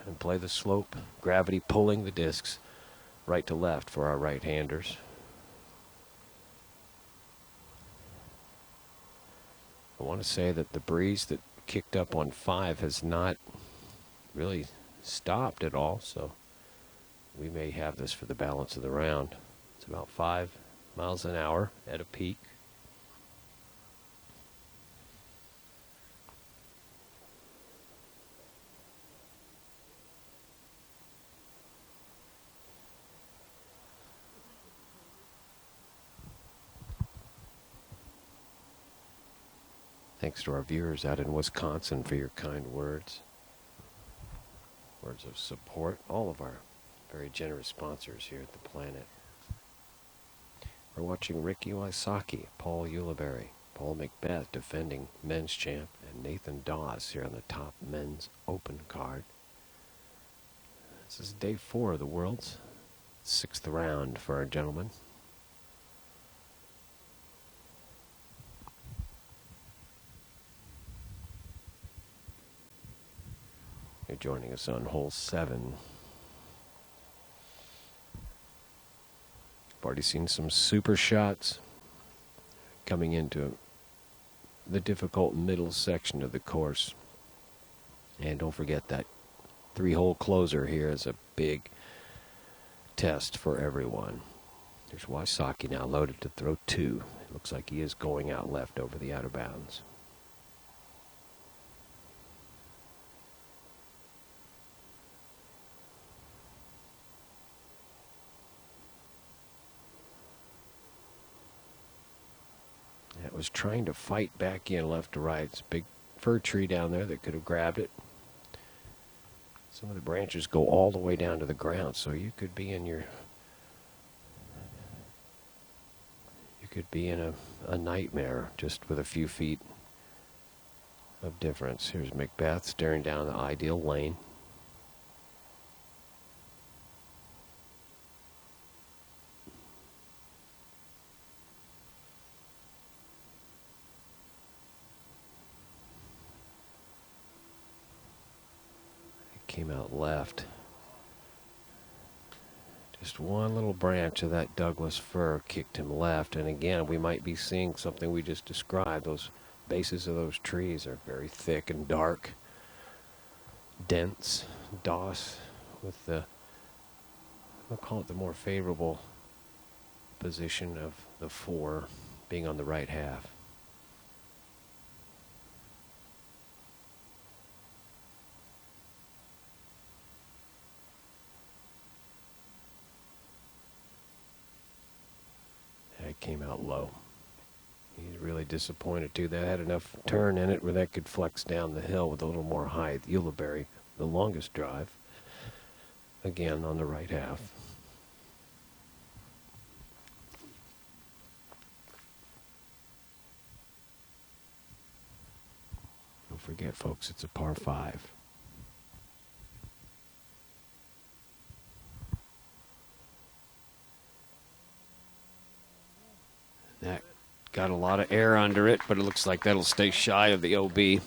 and play the slope, gravity pulling the discs right to left for our right-handers. I want to say that the breeze that kicked up on 5 has not really stopped at all, so we may have this for the balance of the round. It's about 5 miles an hour at a peak. Thanks to our viewers out in Wisconsin for your kind words. Words of support. All of our very generous sponsors here at the Planet. We're watching Ricky Wysocki, Paul Ulibarri, Paul McBeth defending men's champ, and Nathan Dawes here on the top men's open card. This is day 4 of the World's 6th round for our gentlemen. You're joining us on hole 7. I've already seen some super shots coming into the difficult middle section of the course. And don't forget that 3-hole closer here is a big test for everyone. There's Wysocki now loaded to throw 2. It looks like he is going out left over the out of bounds. That was trying to fight back in left to right. It's a big fir tree down there that could have grabbed it. Some of the branches go all the way down to the ground, so you could be in a nightmare just with a few feet of difference. Here's McBeth staring down the ideal lane. Came out left. Just one little branch of that Douglas fir kicked him left, and again we might be seeing something we just described. Those bases of those trees are very thick and dark, dense, doss, with the, I'll call it the more favorable position of the 4 being on the right half. It came out low. He's really disappointed too. That had enough turn in it where that could flex down the hill with a little more height. Ulibarri, the longest drive, again on the right half. Don't forget, folks, it's a par 5. That got a lot of air under it, but it looks like that'll stay shy of the OB.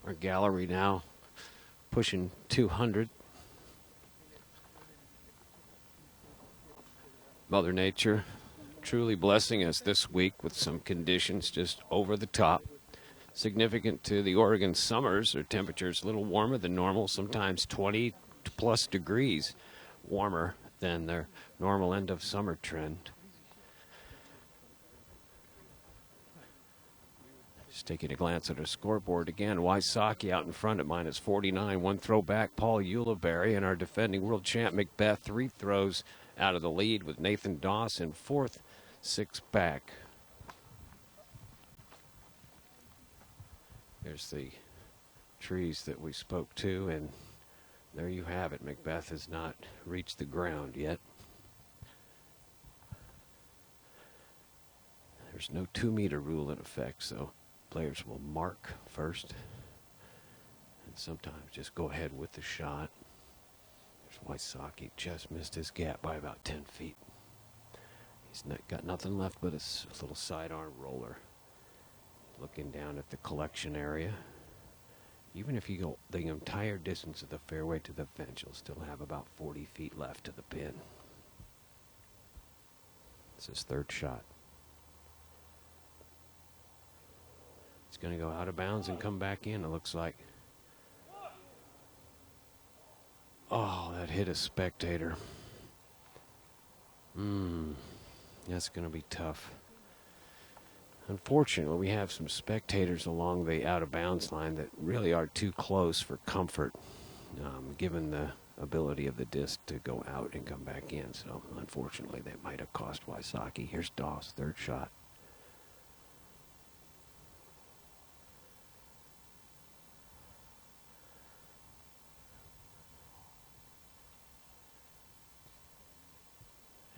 Our gallery now pushing 200. Mother Nature truly blessing us this week with some conditions just over the top. Significant to the Oregon summers, or temperatures a little warmer than normal, sometimes 20 plus degrees warmer than their normal end of summer trend. Just taking a glance at our scoreboard again. Wysocki out in front at minus 49. 1 throw back, Paul Ulibarri, and our defending world champ McBeth 3 throws out of the lead with Nathan Dawes in 4th, 6 back. There's the trees that we spoke to, and there you have it. McBeth has not reached the ground yet. There's no 2-meter rule in effect, so players will mark first and sometimes just go ahead with the shot. There's Wysocki just missed his gap by about 10 feet. He's got nothing left but his little sidearm roller. Looking down at the collection area. Even if you go the entire distance of the fairway to the fence, you'll still have about 40 feet left to the pin. It's his third shot. It's going to go out of bounds and come back in, it looks like. Oh, that hit a spectator. That's going to be tough. Unfortunately, we have some spectators along the out-of-bounds line that really are too close for comfort, given the ability of the disc to go out and come back in. So, unfortunately, that might have cost Wysocki. Here's Doss, third shot.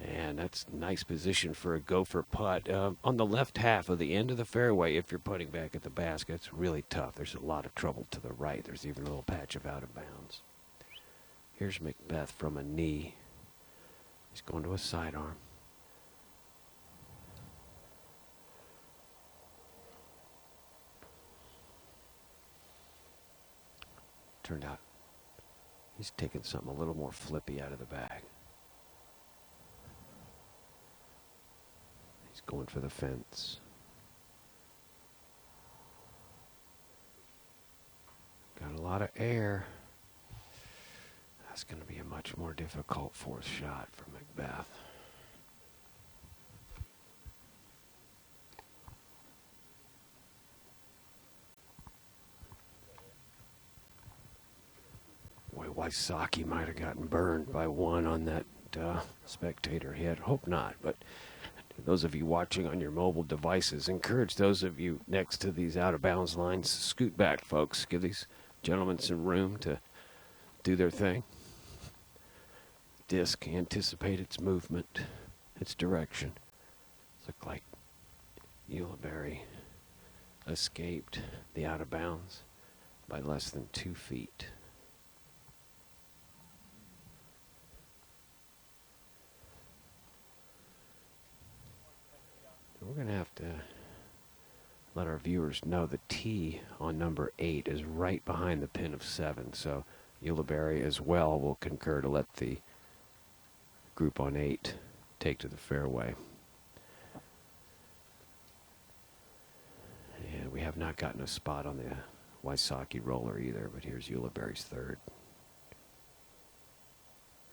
And that's a nice position for a gopher putt. On the left half of the end of the fairway, if you're putting back at the basket, it's really tough. There's a lot of trouble to the right. There's even a little patch of out of bounds. Here's McBeth from a knee. He's going to a sidearm. Turned out he's taking something a little more flippy out of the bag. He's going for the fence. Got a lot of air. That's going to be a much more difficult fourth shot for McBeth. Boy, Wysocki might have gotten burned by one on that spectator hit. Hope not, but those of you watching on your mobile devices, encourage those of you next to these out-of-bounds lines, scoot back, folks. Give these gentlemen some room to do their thing. Disc, anticipate its movement, its direction. Looked like Ulibarri escaped the out-of-bounds by less than 2 feet. We're going to have to let our viewers know the tee on number 8 is right behind the pin of 7. So Ulibarri as well will concur to let the group on 8 take to the fairway. And we have not gotten a spot on the Wysocki roller either, but here's Ulibarri's third.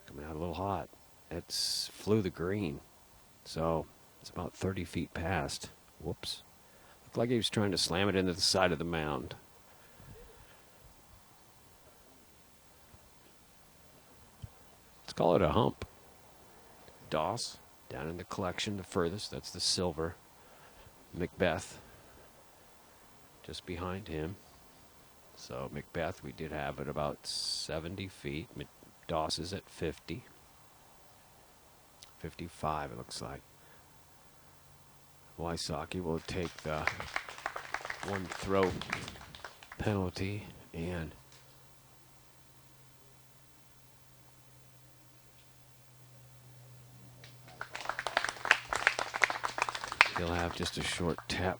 Coming out a little hot. It's flew the green. So it's about 30 feet past. Whoops. Looked like he was trying to slam it into the side of the mound. Let's call it a hump. Doss down in the collection, the furthest. That's the silver. McBeth just behind him. So McBeth we did have at about 70 feet. Doss is at 50. 55 it looks like. Wysocki will take the one throw penalty and he'll have just a short tap,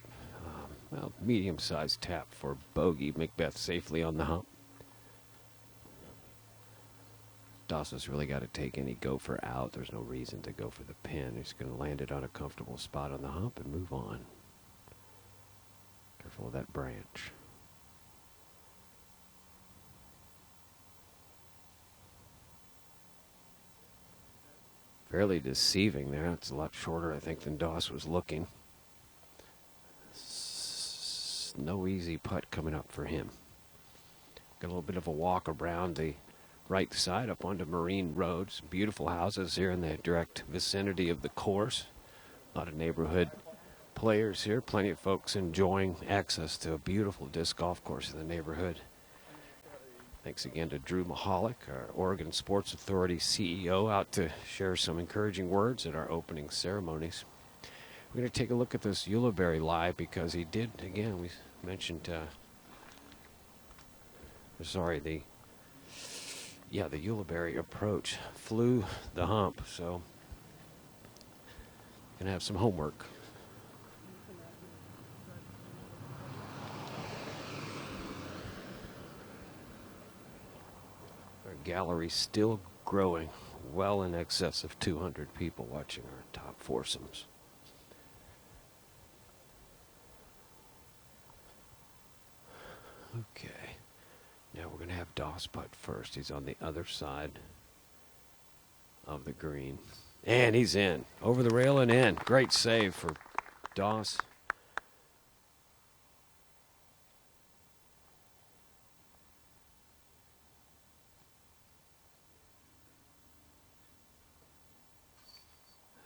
well, medium-sized tap for bogey. McBeth safely on the hump. Dawson's really got to take any gopher out. There's no reason to go for the pin. He's going to land it on a comfortable spot on the hump and move on. Careful of that branch. Fairly deceiving there. It's a lot shorter, I think, than Doss was looking. No easy putt coming up for him. Got a little bit of a walk around the right side up onto Marine Road. Some beautiful houses here in the direct vicinity of the course. A lot of neighborhood players here. Plenty of folks enjoying access to a beautiful disc golf course in the neighborhood. Thanks again to Drew Mahalik, our Oregon Sports Authority CEO, out to share some encouraging words at our opening ceremonies. We're going to take a look at this Ulibarri live because he did, again, we mentioned, the yeah, the Ulibarri approach flew the hump, so gonna have some homework. Our gallery still growing, well in excess of 200 people watching our top foursomes. Okay, now we're gonna have Doss putt first. He's on the other side of the green. And he's in. Over the rail and in. Great save for Doss.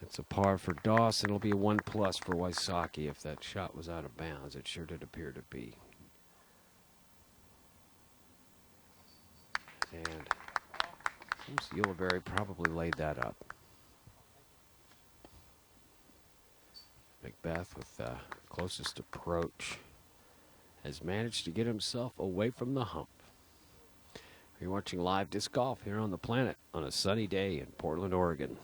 It's a par for Doss, and it'll be a 1+ for Wysocki if that shot was out of bounds. It sure did appear to be. And seems Ulibarri probably laid that up. McBeth with the closest approach has managed to get himself away from the hump. You're watching live disc golf here on the planet on a sunny day in Portland, Oregon.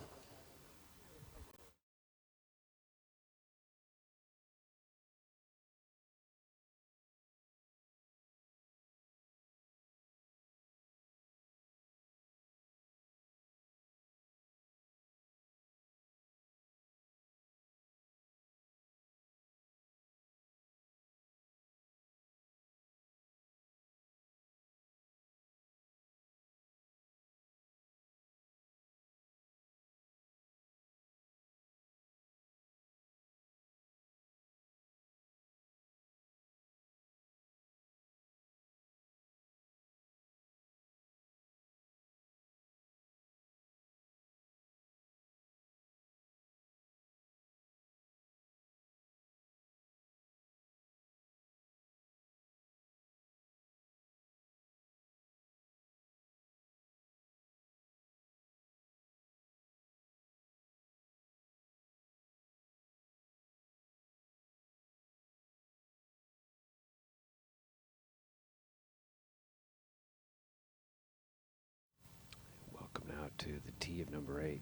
Welcome now to the tee of number 8.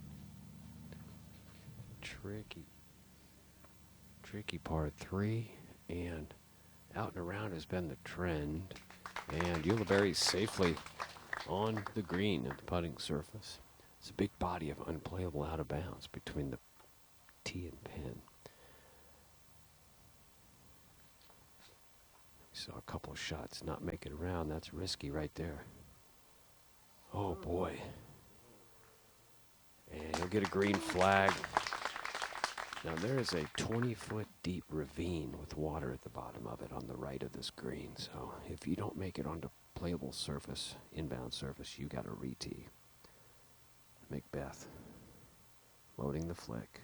Tricky par 3, and out and around has been the trend. And Ulibarri safely on the green at the putting surface. It's a big body of unplayable out of bounds between the tee and pin. Saw a couple of shots not make it around. That's risky right there. Oh boy. And he'll get a green flag. Now there is a 20-foot deep ravine with water at the bottom of it on the right of this green. So if you don't make it onto playable surface, inbound surface, you got to re-tee. McBeth loading the flick.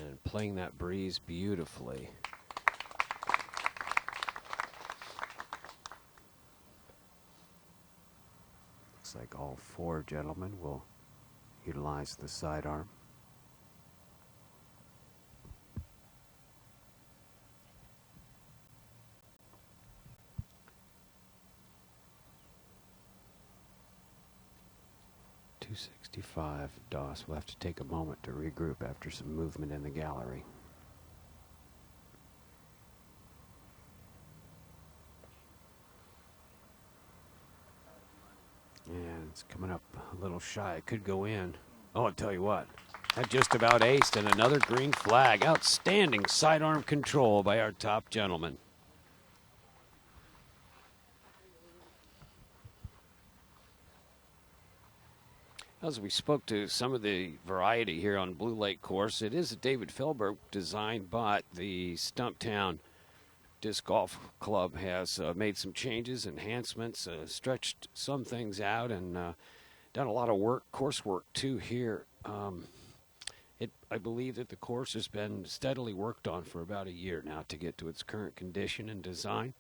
And playing that breeze beautifully. Looks like all 4 gentlemen will utilize the sidearm. .265. Doss will have to take a moment to regroup after some movement in the gallery. And it's coming up a little shy. It could go in. Oh, I'll tell you what. That just about aced, and another green flag. Outstanding sidearm control by our top gentleman. As we spoke to some of the variety here on Blue Lake course, it is a David Fehlberg design, but the Stumptown Disc Golf Club has made some changes, enhancements, stretched some things out, and done a lot of work, course work too here. I believe that the course has been steadily worked on for about a year now to get to its current condition and design.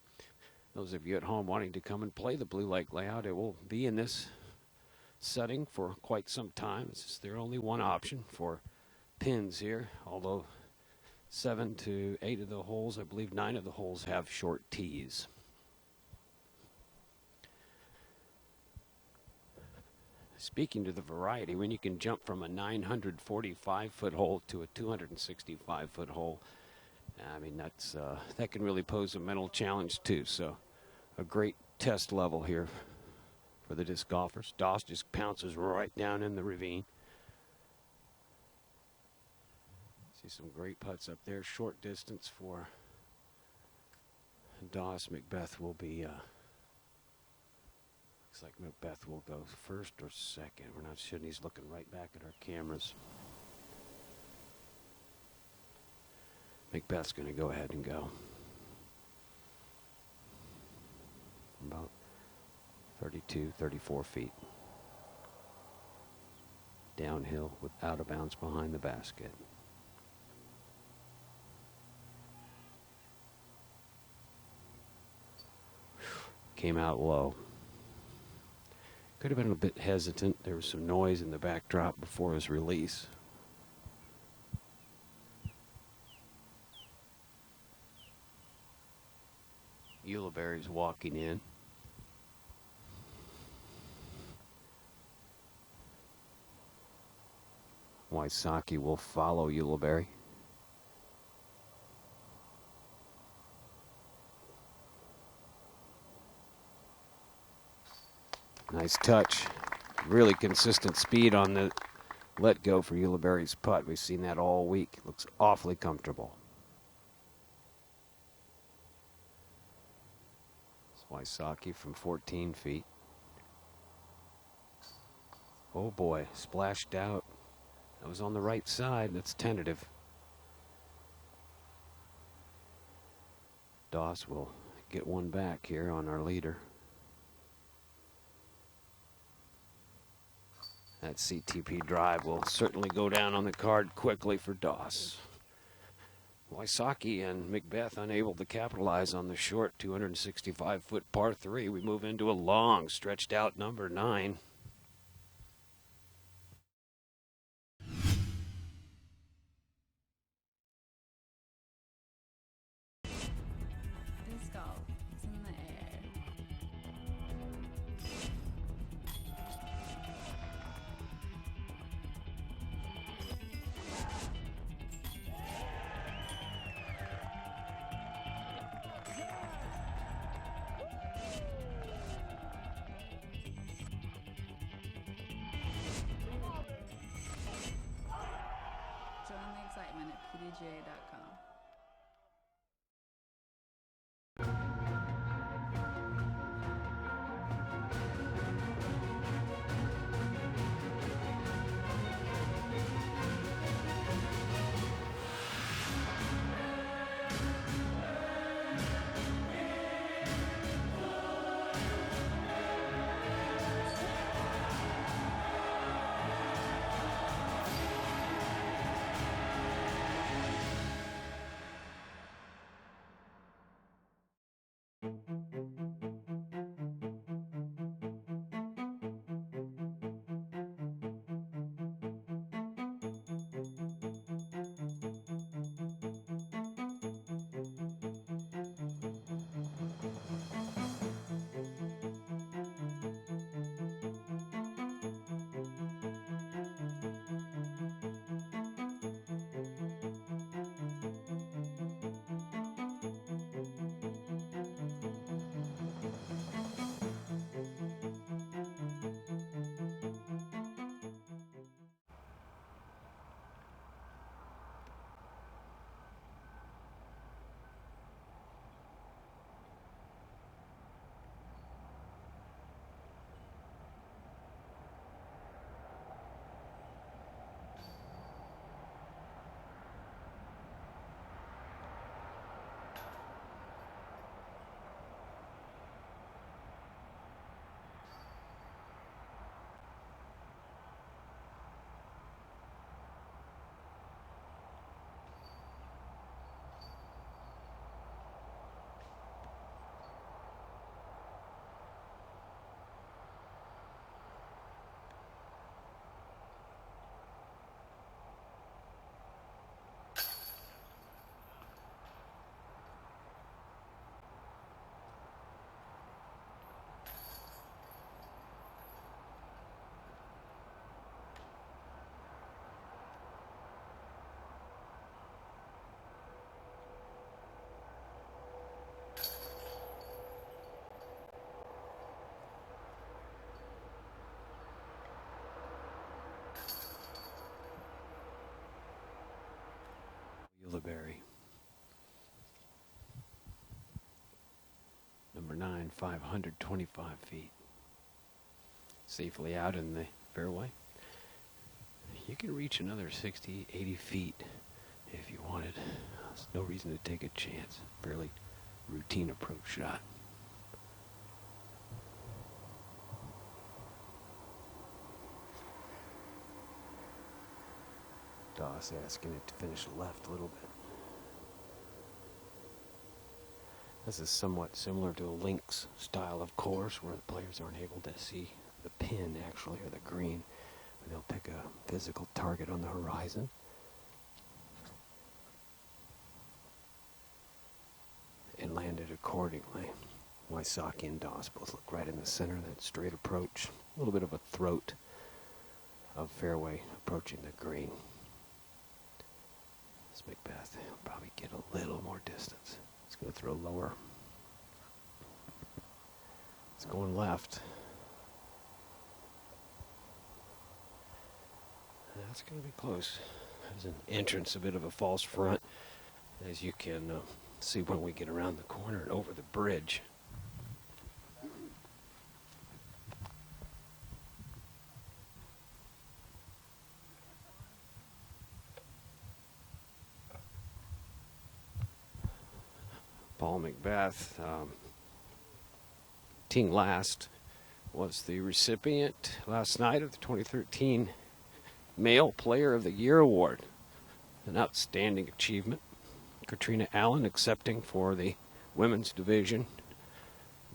Those of you at home wanting to come and play the Blue Lake layout, it will be in this setting for quite some time. This is their only one option for pins here, although 7 to 8 of the holes, I believe 9 of the holes have short tees. Speaking to the variety, when you can jump from a 945-foot hole to a 265-foot hole, I mean, that can really pose a mental challenge too. So a great test level here for the disc golfers. Doss just pounces right down in the ravine. See some great putts up there. Short distance for Doss. McBeth will be, looks like McBeth will go first or second. We're not sure. He's looking right back at our cameras. McBeth's going to go ahead and go. About 32, 34 feet. Downhill with out of bounds behind the basket. Came out low. Could have been a bit hesitant. There was some noise in the backdrop before his release. Ulibarri's walking in. Wysocki will follow Ulibarri. Nice touch. Really consistent speed on the let go for Ulibarri's putt. We've seen that all week. Looks awfully comfortable. Wysocki from 14 feet. Oh boy, splashed out. That was on the right side. That's tentative. Doss will get one back here on our leader. That CTP drive will certainly go down on the card quickly for Doss. Wysocki and McBeth unable to capitalize on the short 265-foot par 3. We move into a long, stretched out number 9. Disc golf. It's in the air. Join the excitement at PDGA.com. 525 feet. Safely out in the fairway. You can reach another 60, 80 feet if you wanted. There's no reason to take a chance. Fairly routine approach shot. Doss asking it to finish left a little bit. This is somewhat similar to a links style of course where the players aren't able to see the pin actually or the green. They'll pick a physical target on the horizon. And land it accordingly. Wysocki and Doss both look right in the center, that straight approach. A little bit of a throat of fairway approaching the green. This McBeth will probably get a little more distance. It's going to throw lower. It's going left. That's going to be close. There's an entrance, a bit of a false front, as you can see when we get around the corner and over the bridge. Paul McBeth, teeing last, was the recipient last night of the 2013 Male Player of the Year Award. An outstanding achievement. Katrina Allen accepting for the women's division.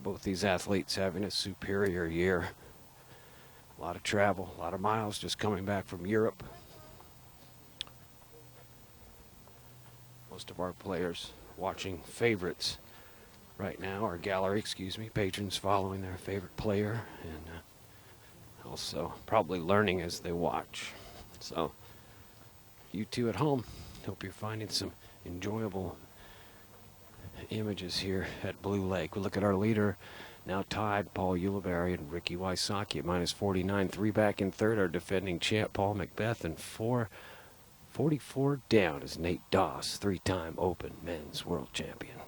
Both these athletes having a superior year. A lot of travel, a lot of miles just coming back from Europe. Most of our players watching favorites right now, or gallery, excuse me, patrons following their favorite player and also probably learning as they watch. So you two at home, hope you're finding some enjoyable images here at Blue Lake. We look at our leader, now tied, Paul Ulibarri and Ricky Wysocki at -49. 3 back in third, our defending champ, Paul McBeth, and 44 down is Nate Doss, 3-time Open men's world champion.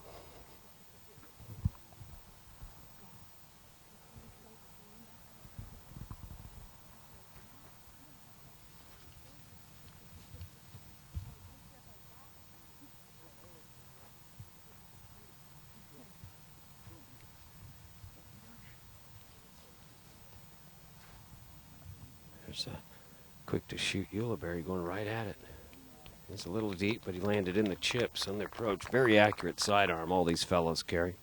There's a quick to shoot Ulibarri going right at it. It's a little deep, but he landed in the chips on the approach. Very accurate sidearm all these fellows carry.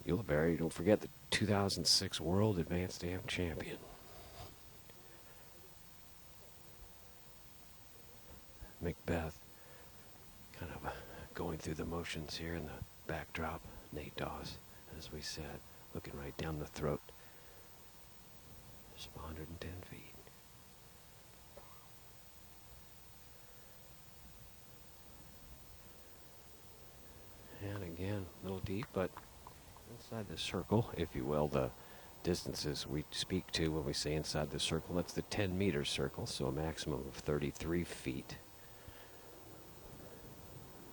Ulibarri, don't forget, the 2006 World Advanced Am champion. McBeth kind of going through the motions here in the backdrop. Nate Doss, as we said, looking right down the throat. Just 110 feet. And again, a little deep, but inside the circle, if you will, the distances we speak to when we say inside the circle, that's the 10-meter circle, so a maximum of 33 feet.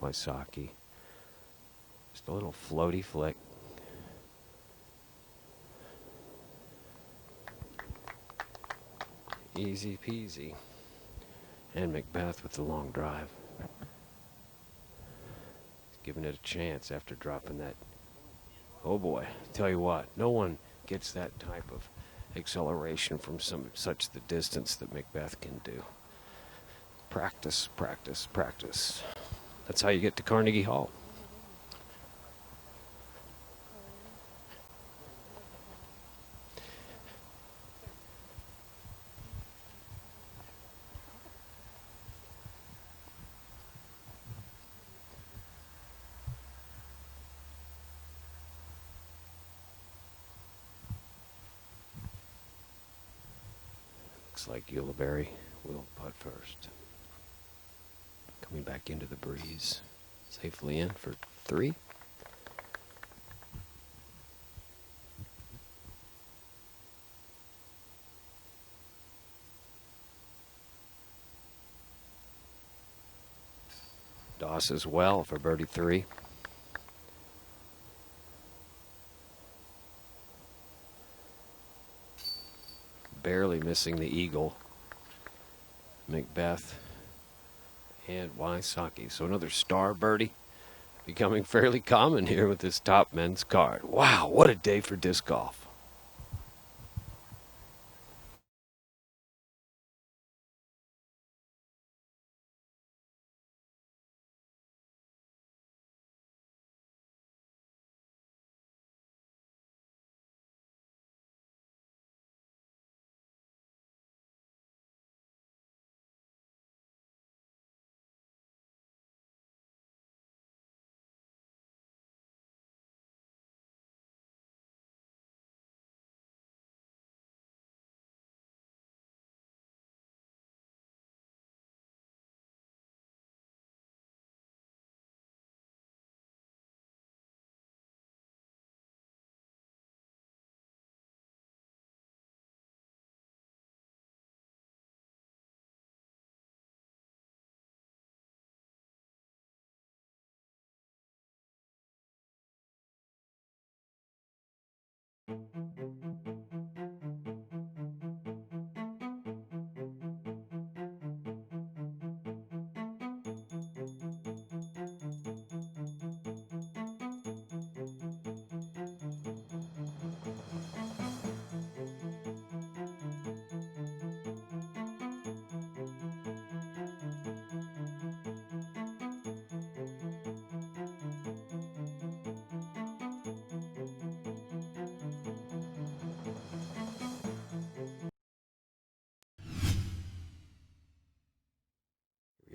Wysocki. Just a little floaty flick. Easy peasy. And McBeth with the long drive. Giving it a chance after dropping that. Oh boy, tell you what, no one gets that type of acceleration from such the distance that McBeth can do. Practice, practice, practice. That's how you get to Carnegie Hall. Looks like Ulibarri will putt first. Coming back into the breeze. Safely in for 3. Doss as well for birdie 3. barely missing the eagle. McBeth and Wysocki. So another star birdie becoming fairly common here with this top men's card. Wow, what a day for disc golf.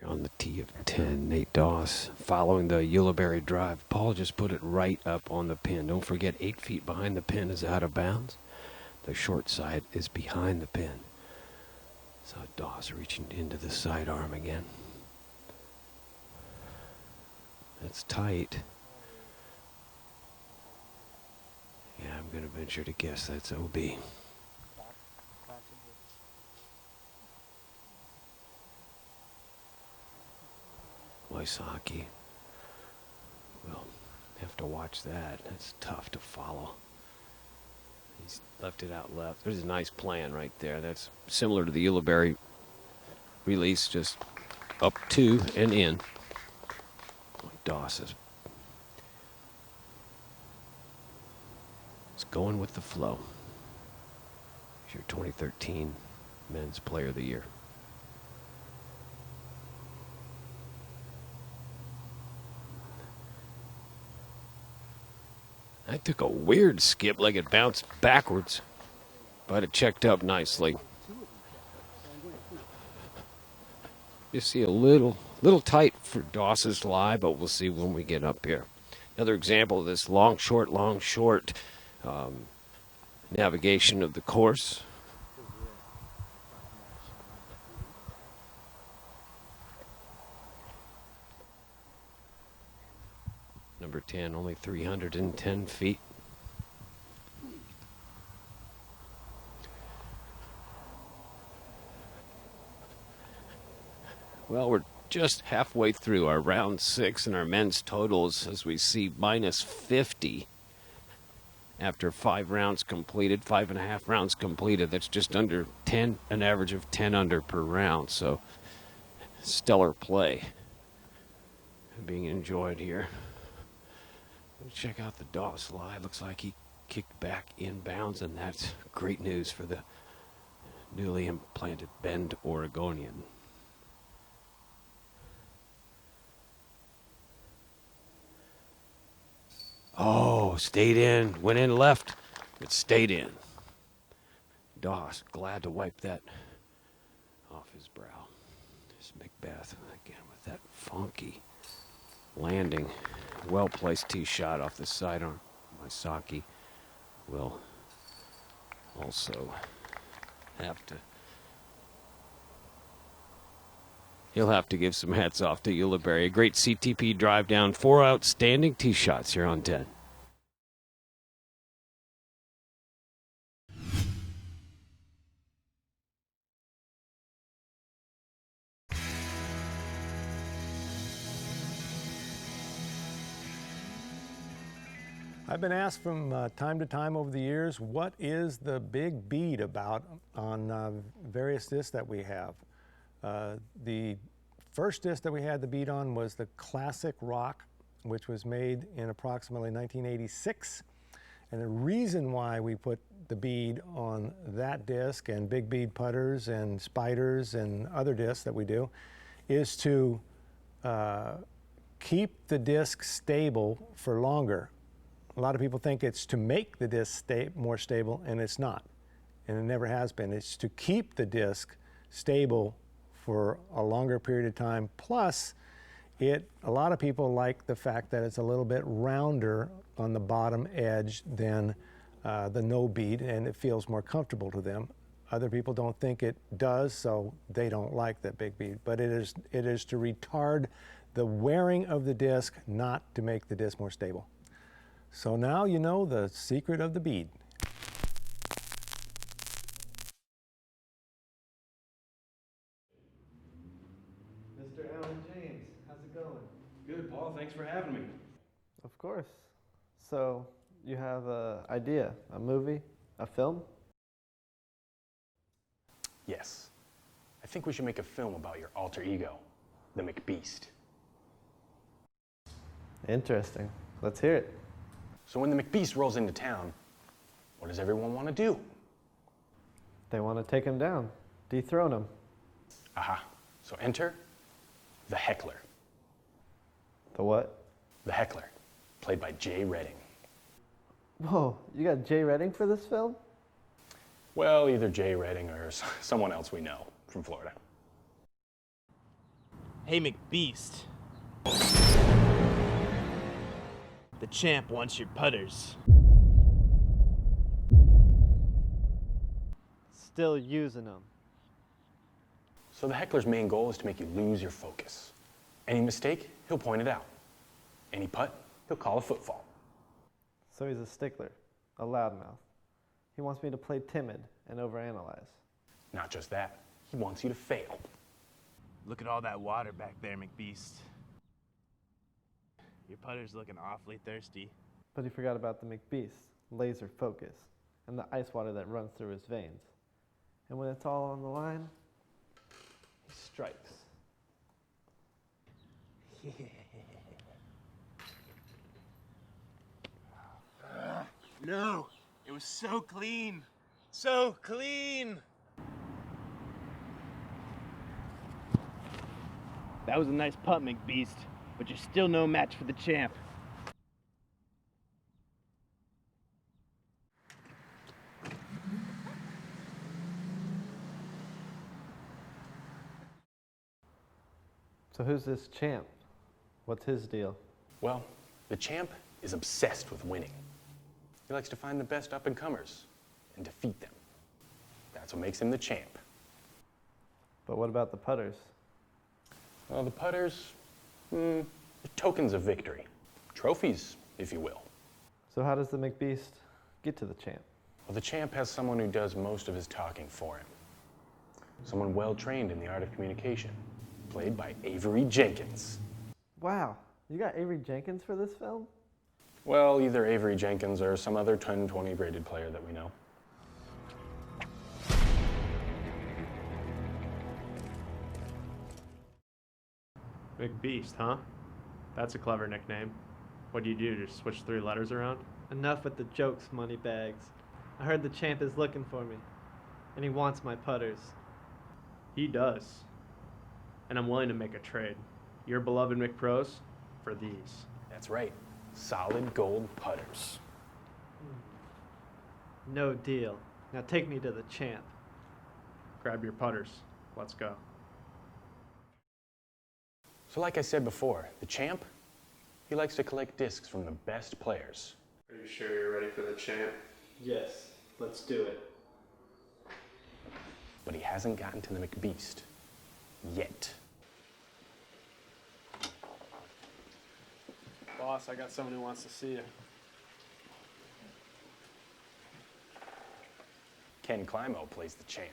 We're on the tee of 10. Nate Doss following the Ulibarri drive. Paul just put it right up on the pin. Don't forget, 8 feet behind the pin is out of bounds. The short side is behind the pin. So Doss reaching into the sidearm again. That's tight. Yeah, I'm going to venture to guess that's OB. Wysocki. We'll have to watch that. That's tough to follow. He's left it out left. There's a nice plan right there. That's similar to the Ulibarri release, just up to and in. Doss is going with the flow. He's your 2013 Men's Player of the Year. That took a weird skip, like it bounced backwards, but it checked up nicely. You see a little tight for Doss's lie, but we'll see when we get up here. Another example of this long, short navigation of the course. Number 10, only 310 feet. Well, we're just halfway through our round 6, and our men's totals, as we see, minus 50 after 5 rounds completed, 5.5 rounds completed. That's just under 10, an average of 10 under per round. So stellar play being enjoyed here. Check out the Doss slide. Looks like he kicked back inbounds, and that's great news for the newly implanted Bend Oregonian. Oh, stayed in. Went in left, but stayed in. Doss, glad to wipe that off his brow. There's McBeth again with that funky landing. Well-placed tee shot off the sidearm. Wysocki will also have to... He'll have to give some hats off to Ulibarri. A great CTP drive down. 4 outstanding tee shots here on 10. I've been asked from time to time over the years, what is the big bead about on various discs that we have? The first disc that we had the bead on was the Classic Rock, which was made in approximately 1986. And the reason why we put the bead on that disc and big bead putters and spiders and other discs that we do is to keep the disc stable for longer. A lot of people think it's to make the disc more stable, and it's not. And it never has been. It's to keep the disc stable for a longer period of time. Plus, a lot of people like the fact that it's a little bit rounder on the bottom edge than the no bead, and it feels more comfortable to them. Other people don't think it does, so they don't like that big bead. But it is to retard the wearing of the disc, not to make the disc more stable. So now you know the secret of the bead. Mr. Alan James, how's it going? Good, Paul. Thanks for having me. Of course. So, you have an idea, a movie, a film? Yes. I think we should make a film about your alter ego, the McBeast. Interesting. Let's hear it. So when the McBeast rolls into town, what does everyone want to do? They want to take him down, dethrone him. Aha. So enter the Heckler. The what? The Heckler, played by Jay Redding. Whoa, you got Jay Redding for this film? Well, either Jay Redding or someone else we know from Florida. Hey, McBeast. The champ wants your putters. Still using them. So the Heckler's main goal is to make you lose your focus. Any mistake, he'll point it out. Any putt, he'll call a footfall. So he's a stickler, a loudmouth. He wants me to play timid and overanalyze. Not just that, he wants you to fail. Look at all that water back there, McBeast. Your putter's looking awfully thirsty. But he forgot about the McBeast, laser focus, and the ice water that runs through his veins. And when it's all on the line, he strikes. No, it was so clean. So clean. That was a nice putt, McBeast, but you're still no match for the champ. So who's this champ? What's his deal? Well, the champ is obsessed with winning. He likes to find the best up-and-comers and defeat them. That's what makes him the champ. But what about the putters? Well, the putters, tokens of victory. Trophies, if you will. So how does the McBeast get to the champ? Well, the champ has someone who does most of his talking for him. Someone well-trained in the art of communication, played by Avery Jenkins. Wow, you got Avery Jenkins for this film? Well, either Avery Jenkins or some other 10-20 graded player that we know. McBeast, huh? That's a clever nickname. What do? Just switch 3 letters around? Enough with the jokes, moneybags. I heard the champ is looking for me, and he wants my putters. He does. And I'm willing to make a trade. Your beloved McPros for these. That's right, solid gold putters. No deal. Now take me to the champ. Grab your putters. Let's go. So like I said before, the champ, he likes to collect discs from the best players. Are you sure you're ready for the champ? Yes, let's do it. But he hasn't gotten to the McBeast yet. Boss, I got someone who wants to see you. Ken Climo plays the champ.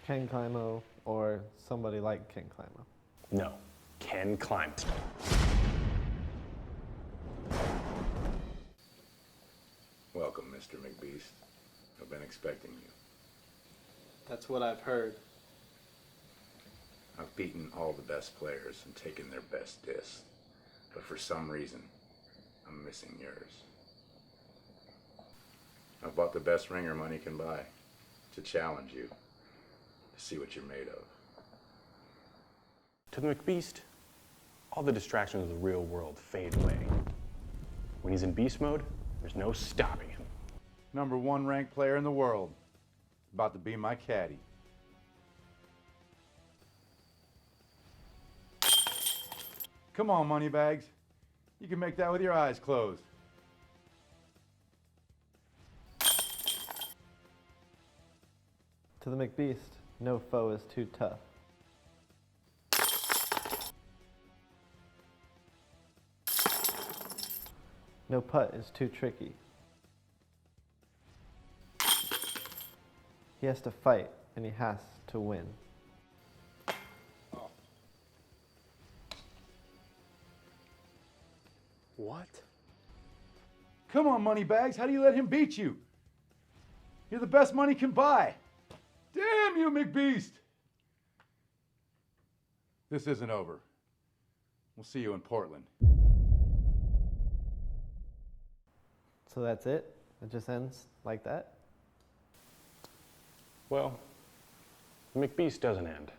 Ken Climo or somebody like Ken Climo. No, Ken Climo. Mr. McBeast. I've been expecting you. That's what I've heard. I've beaten all the best players and taken their best discs, but for some reason, I'm missing yours. I've bought the best ringer money can buy to challenge you, to see what you're made of. To the McBeast, all the distractions of the real world fade away. When he's in beast mode, there's no stopping him. #1 ranked player in the world. About to be my caddy. Come on, Moneybags. You can make that with your eyes closed. To the McBeast, no foe is too tough. No putt is too tricky. He has to fight, and he has to win. What? Come on, Moneybags. How do you let him beat you? You're the best money can buy. Damn you, McBeast! This isn't over. We'll see you in Portland. So that's it? It just ends like that? Well, the McBeast doesn't end.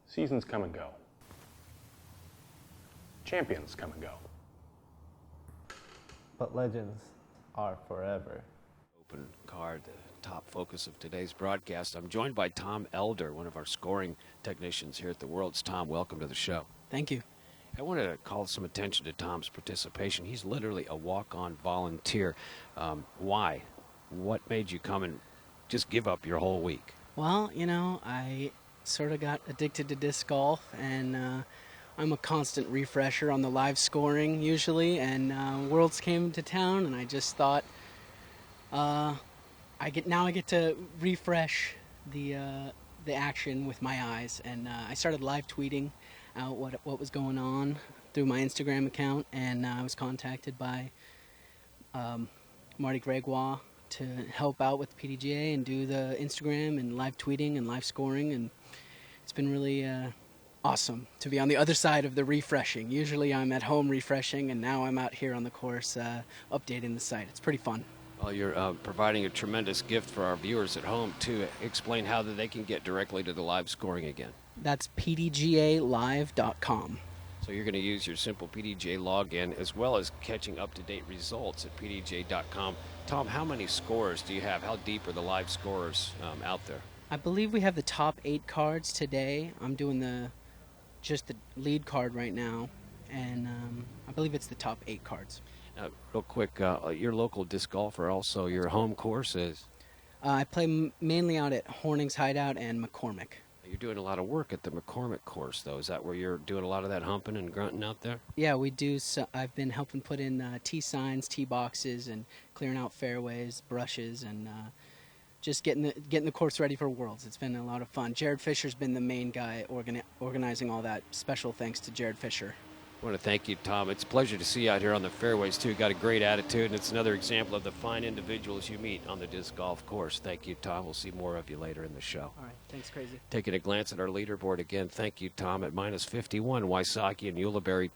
Seasons come and go. Champions come and go. But legends are forever. Open card, the top focus of today's broadcast. I'm joined by Tom Elder, one of our scoring technicians here at the Worlds. Tom, welcome to the show. Thank you. I wanted to call some attention to Tom's participation. He's literally a walk-on volunteer. Why? What made you come and just give up your whole week? Well, you know, I sort of got addicted to disc golf, and I'm a constant refresher on the live scoring usually, and Worlds came to town, and I just thought I get to refresh the action with my eyes, and I started live tweeting out what was going on through my Instagram account, and I was contacted by Marty Gregoire to help out with the PDGA and do the Instagram and live tweeting and live scoring, and it's been really awesome to be on the other side of the refreshing. Usually I'm at home refreshing, and now I'm out here on the course updating the site. It's pretty fun. Well, you're providing a tremendous gift for our viewers at home to explain how that they can get directly to the live scoring again. That's pdgalive.com. So you're going to use your simple PDGA login as well as catching up-to-date results at pdga.com. Tom, how many scores do you have? How deep are the live scorers out there? I believe we have the top 8 cards today. I'm doing just the lead card right now, and I believe it's the top 8 cards. Real quick, your local disc golfer, also your home course is? I play mainly out at Horning's Hideout and McCormick. You're doing a lot of work at the McCormick course, though. Is that where you're doing a lot of that humping and grunting out there? Yeah, we do. So I've been helping put in tee signs, tee boxes, and clearing out fairways, brushes, and just getting the course ready for Worlds. It's been a lot of fun. Jared Fisher's been the main guy organizing all that. Special thanks to Jared Fisher. I want to thank you, Tom. It's a pleasure to see you out here on the fairways, too. Got a great attitude, and it's another example of the fine individuals you meet on the disc golf course. Thank you, Tom. We'll see more of you later in the show. All right. Thanks, Crazy. Taking a glance at our leaderboard again, thank you, Tom. At -51, Wysocki and Ulibarri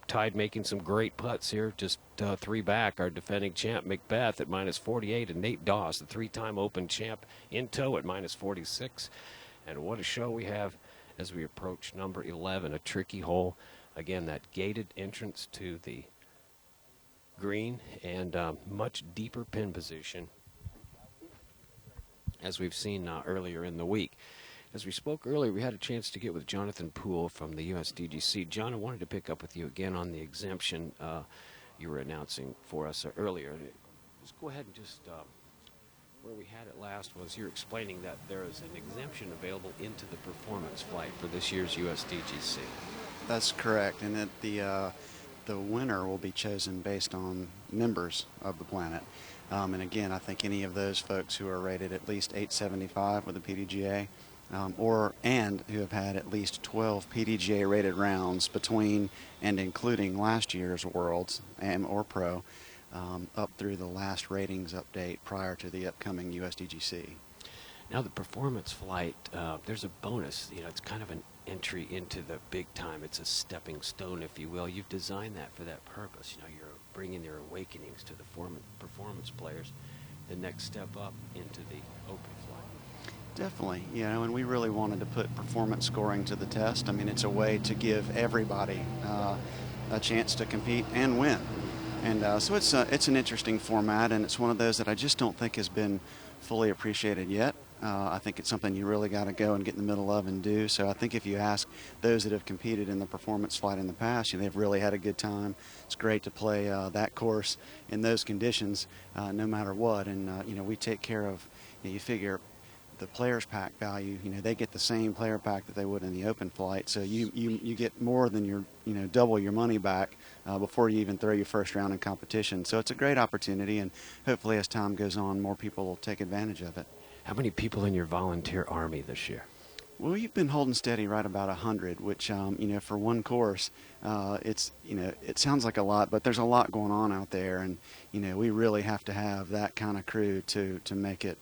tied making some great putts here. Just 3 back, our defending champ, McBeth, at -48, and Nate Doss, the 3-time Open champ, in tow at -46. And what a show we have as we approach number 11, a tricky hole. Again, that gated entrance to the green and much deeper pin position as we've seen earlier in the week. As we spoke earlier, we had a chance to get with Jonathan Poole from the USDGC. John, I wanted to pick up with you again on the exemption you were announcing for us earlier. Just go ahead and just, where we had it last was you're explaining that there is an exemption available into the performance flight for this year's USDGC. That's correct, and that the winner will be chosen based on members of the planet. And again, I think any of those folks who are rated at least 875 with the PDGA, and who have had at least 12 PDGA rated rounds between and including last year's Worlds or Pro, up through the last ratings update prior to the upcoming USDGC. Now the performance flight, there's a bonus. You know, it's kind of an entry into the big time. It's a stepping stone, if you will. You've designed that for that purpose. You know, you're bringing their awakenings to the performance players, the next step up into the open flight. Definitely, you know, and we really wanted to put performance scoring to the test. I mean, it's a way to give everybody a chance to compete and win. And so it's an interesting format, and it's one of those that I just don't think has been fully appreciated yet. I think it's something you really got to go and get in the middle of and do. So I think if you ask those that have competed in the performance flight in the past, you know, they've really had a good time. It's great to play that course in those conditions, no matter what. And you know, we take care of. You know, you figure the players pack value. You know, they get the same player pack that they would in the open flight. So you get more than your, you know, double your money back before you even throw your first round in competition. So it's a great opportunity, and hopefully as time goes on, more people will take advantage of it. How many people in your volunteer army this year? Well, you've been holding steady right about 100, which, you know, for one course, it's, you know, it sounds like a lot, but there's a lot going on out there. And, you know, we really have to have that kind of crew to make it,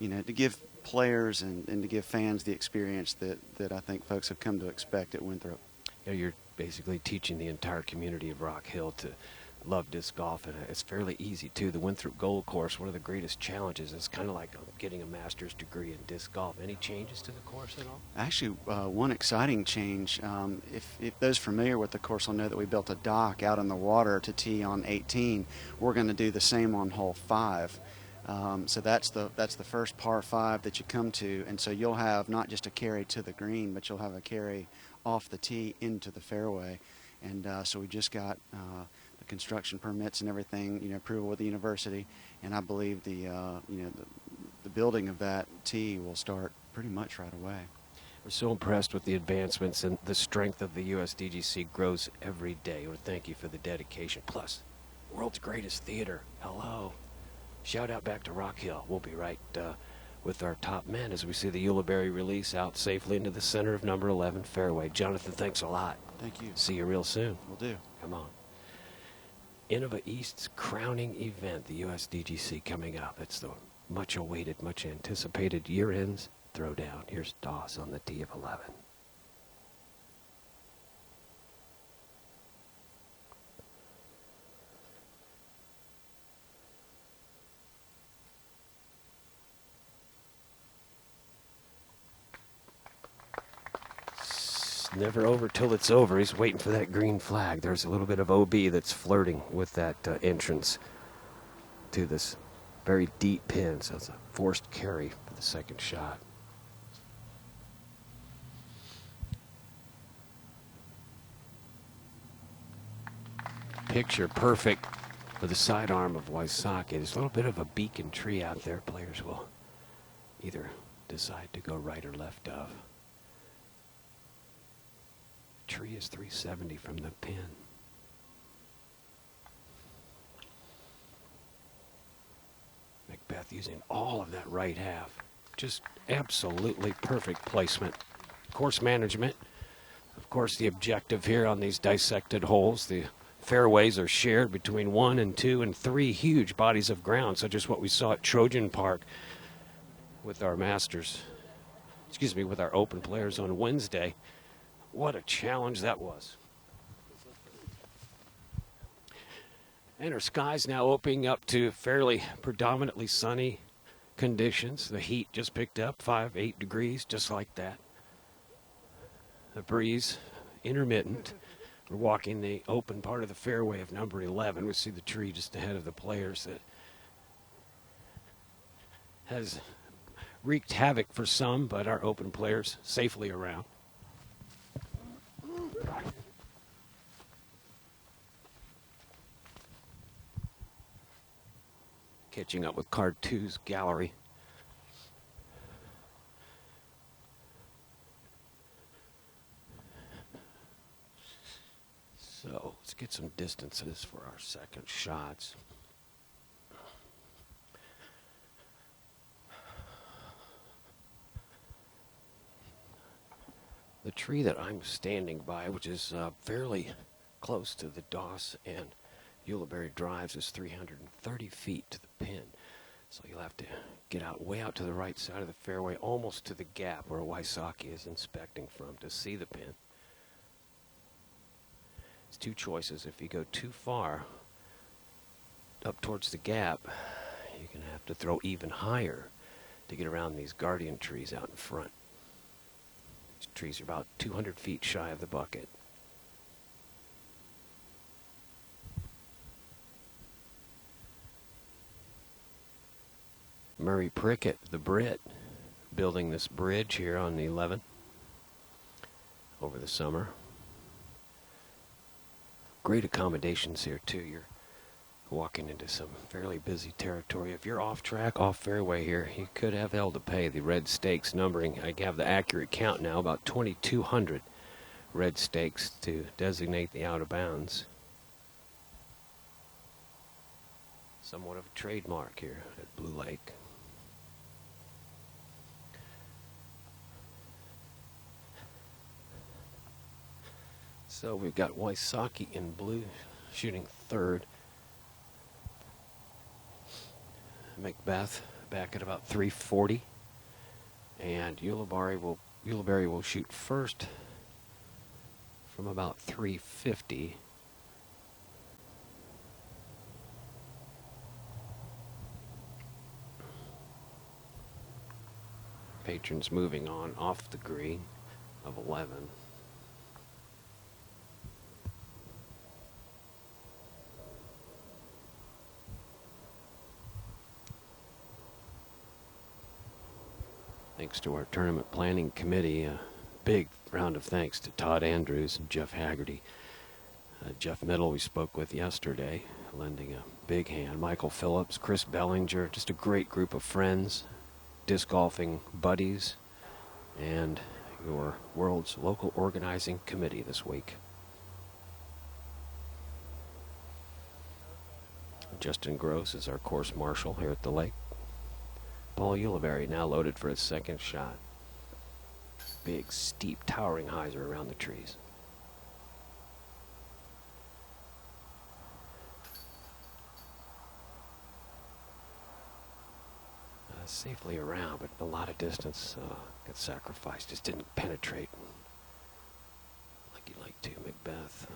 you know, to give players and to give fans the experience that I think folks have come to expect at Winthrop. You know, you're basically teaching the entire community of Rock Hill to love disc golf, and it's fairly easy too. The Winthrop Gold Course, one of the greatest challenges, is kind of like getting a master's degree in disc golf. Any changes to the course at all? Actually, one exciting change, if those familiar with the course will know that we built a dock out in the water to tee on 18. We're going to do the same on hole 5. So that's the first par 5 that you come to, and so you'll have not just a carry to the green, but you'll have a carry off the tee into the fairway. And so we just got the construction permits and everything, you know, approval with the university, and I believe the you know, the building of that tee will start pretty much right away. We're so impressed with the advancements, and the strength of the USDGC grows every day. Well, thank you for the dedication. Plus, world's greatest theater. Hello. Shout out back to Rock Hill. We'll be right with our top men as we see the Ulibarri release out safely into the center of number 11 fairway. Jonathan, thanks a lot. Thank you. See you real soon. Will do. Come on. Innova East's crowning event, the USDGC, coming up. It's the much awaited, much anticipated year ends throwdown. Here's Doss on the tee of 11. Never over till it's over. He's waiting for that green flag. There's a little bit of OB that's flirting with that entrance to this very deep pin. So it's a forced carry for the second shot. Picture perfect for the sidearm of Wysocki. There's a little bit of a beacon tree out there. Players will either decide to go right or left of. Tree is 370 from the pin. McBeth using all of that right half. Just absolutely perfect placement. Course management. Of course, the objective here on these dissected holes, the fairways are shared between 1 and 2 and 3 huge bodies of ground, such as what we saw at Trojan Park with our masters, with our open players on Wednesday. What a challenge that was. And our skies now opening up to fairly predominantly sunny conditions. The heat just picked up 5-8 degrees, just like that. The breeze intermittent. We're walking the open part of the fairway of number 11. We see the tree just ahead of the players that has wreaked havoc for some, but our open players safely around. Catching up with card 2's gallery. So let's get some distances for our second shots. The tree that I'm standing by, which is fairly close to the Doss and Ulibarri Drives is 330 feet to the pin. So you'll have to get out way out to the right side of the fairway, almost to the gap where Wysocki is inspecting from to see the pin. It's two choices. If you go too far up towards the gap, you're going to have to throw even higher to get around these guardian trees out in front. These trees are about 200 feet shy of the bucket. Murray Prickett, the Brit, building this bridge here on the 11 over the summer. Great accommodations here too. You're walking into some fairly busy territory. If you're off track, off fairway here, you could have hell to pay. The red stakes numbering, I have the accurate count now, about 2,200 red stakes to designate the out of bounds. Somewhat of a trademark here at Blue Lake. So we've got Wysocki in blue shooting third. McBeth back at about 340. And Ulibarri will shoot first from about 350. Patrons moving on off the green of 11. Thanks to our tournament planning committee, a big round of thanks to Todd Andrews and Jeff Haggerty. Jeff Middle we spoke with yesterday, lending a big hand. Michael Phillips, Chris Bellinger, just a great group of friends, disc golfing buddies, and your world's local organizing committee this week. Justin Gross is our course marshal here at the lake. Paul Ulibarri now loaded for his second shot. Big, steep, towering highs are around the trees. Safely around, but a lot of distance got sacrificed. Just didn't penetrate like you'd like to. McBeth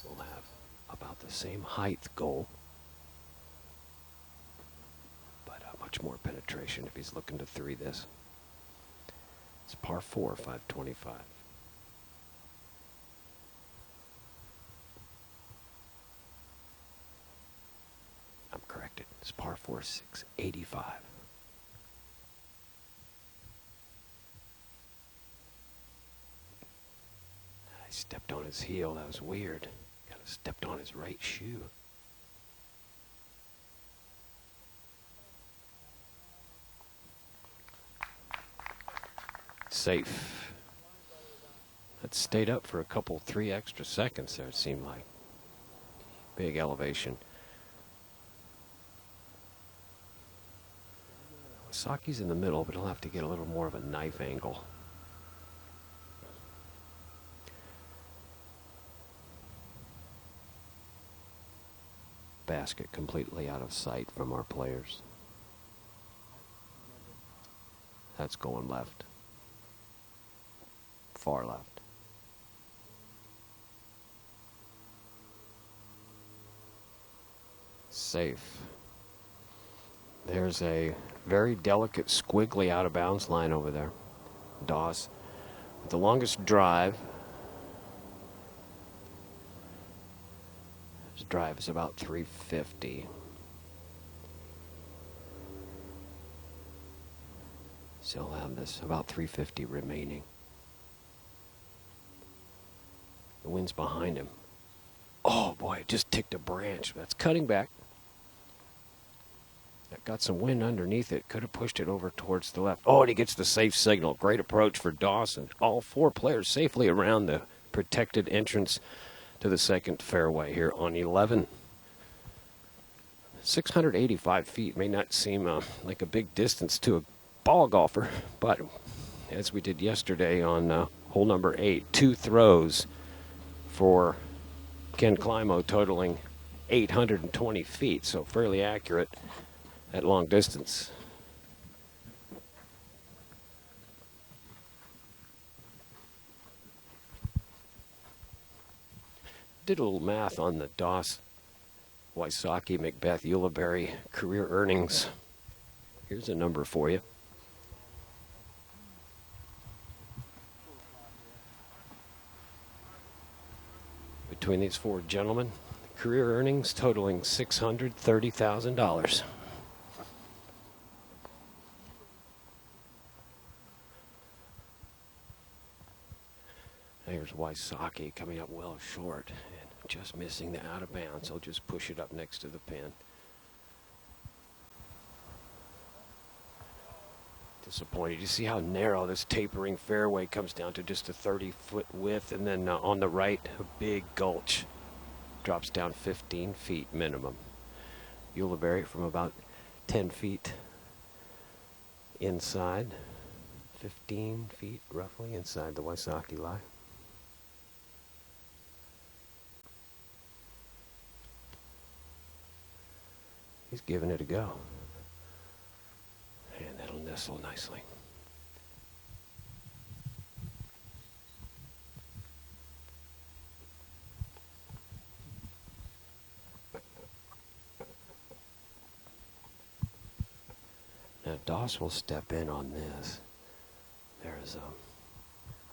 will have about the same height goal, but much more penetration if he's looking to three this. It's par 4, 525. I'm corrected. It's par 4, 685. I stepped on his heel. That was weird. Kind of stepped on his right shoe. Safe. That stayed up for a couple, 3 extra seconds there, it seemed like. Big elevation. Wysocki's in the middle, but he'll have to get a little more of a knife angle. Basket completely out of sight from our players. That's going left. Far left. Safe. There's a very delicate, squiggly out of bounds line over there. Doss with the longest drive. His drive is about 350. So he'll have this about 350 remaining. The wind's behind him. Oh boy, it just ticked a branch. That's cutting back. That got some wind underneath it. Could have pushed it over towards the left. Oh, and he gets the safe signal. Great approach for Dawson. All 4 players safely around the protected entrance to the second fairway here on 11. 685 feet may not seem like a big distance to a ball golfer, but as we did yesterday on hole number 8, 2 throws for Ken Climo, totaling 820 feet, so fairly accurate at long distance. Did a little math on the Doss, Wysocki, McBeth, Ulibarri career earnings. Here's a number for you. Between these four gentlemen, career earnings totaling $630,000. There's Wysocki coming up well short and just missing the out of bounds. He'll just push it up next to the pin. Disappointed. You see how narrow this tapering fairway comes down to just a 30-foot width, and then on the right, a big gulch. Drops down 15 feet minimum. Ulibarri from about 10 feet inside, 15 feet roughly inside the Wysocki line. He's giving it a go. And that'll nestle nicely. Now Doss will step in on this. There's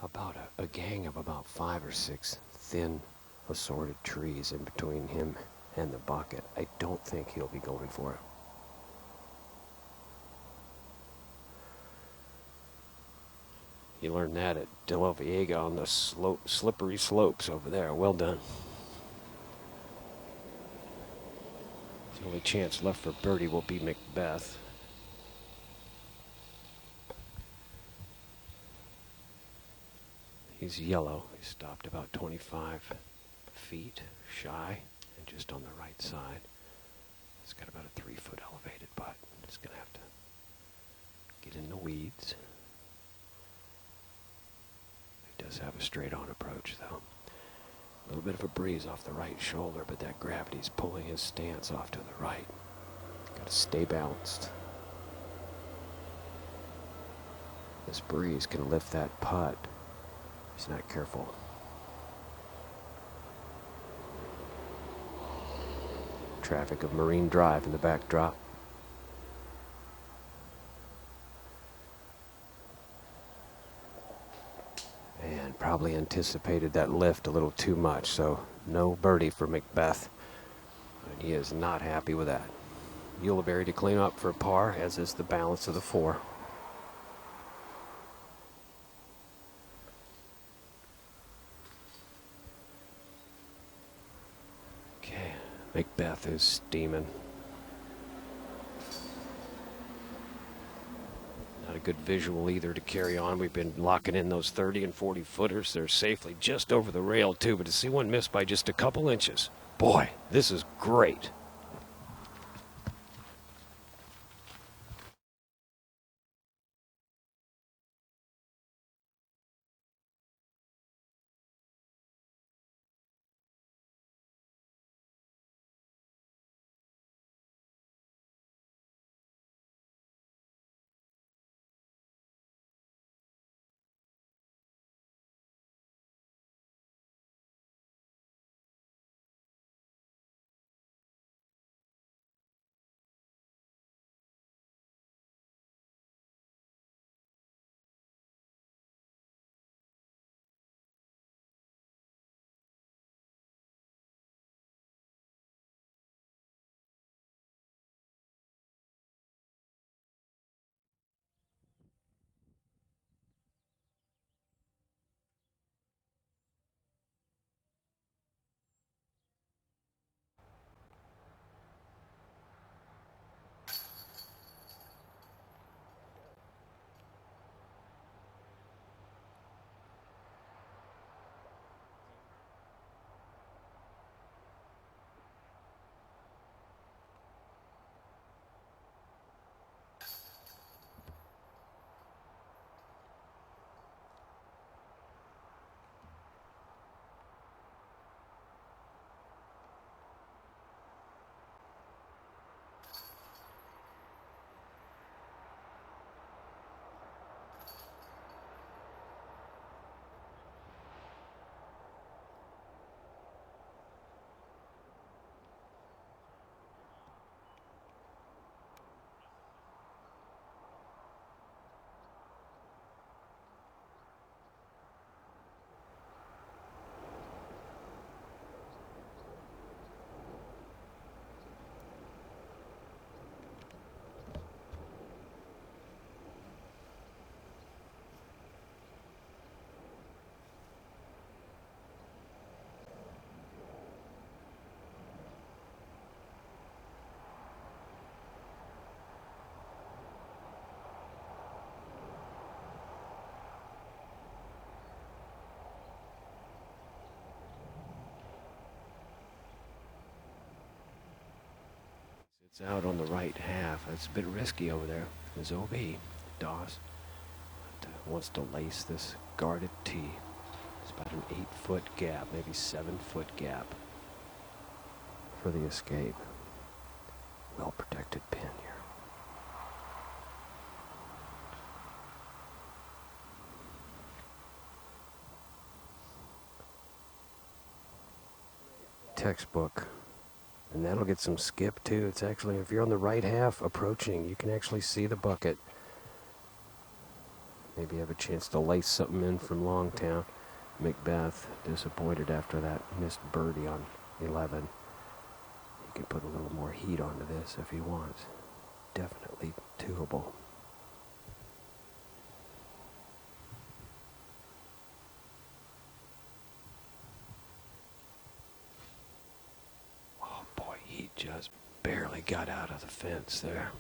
about a gang of about 5 or 6 thin assorted trees in between him and the bucket. I don't think he'll be going for it. You learned that at De La Viega on the slippery slopes over there. Well done. The only chance left for birdie will be McBeth. He's yellow. He stopped about 25 feet shy and just on the right side. It's got about a 3-foot elevated putt. It's going to have to get in the weeds. Does have a straight-on approach, though. A little bit of a breeze off the right shoulder, but that gravity's pulling his stance off to the right. Got to stay balanced. This breeze can lift that putt. He's not careful. Traffic of Marine Drive in the backdrop. And probably anticipated that lift a little too much, so no birdie for McBeth. And he is not happy with that. Ulibarri to clean up for a par, as is the balance of the 4. Okay, McBeth is steaming. Not a good visual either to carry on. We've been locking in those 30 and 40 footers. They're safely just over the rail too, but to see one miss by just a couple inches, boy, this is great. It's out on the right half. That's a bit risky over there. There's OB, Doss. Wants to lace this guarded tee. It's about an 8-foot gap, maybe 7-foot gap for the escape. Well protected pin here. Textbook. And that'll get some skip too. It's actually, if you're on the right half approaching, you can actually see the bucket. Maybe have a chance to lace something in from Longtown. McBeth disappointed after that missed birdie on 11. He can put a little more heat onto this if he wants. Definitely doable. Oh boy, he just barely got out of the fence there.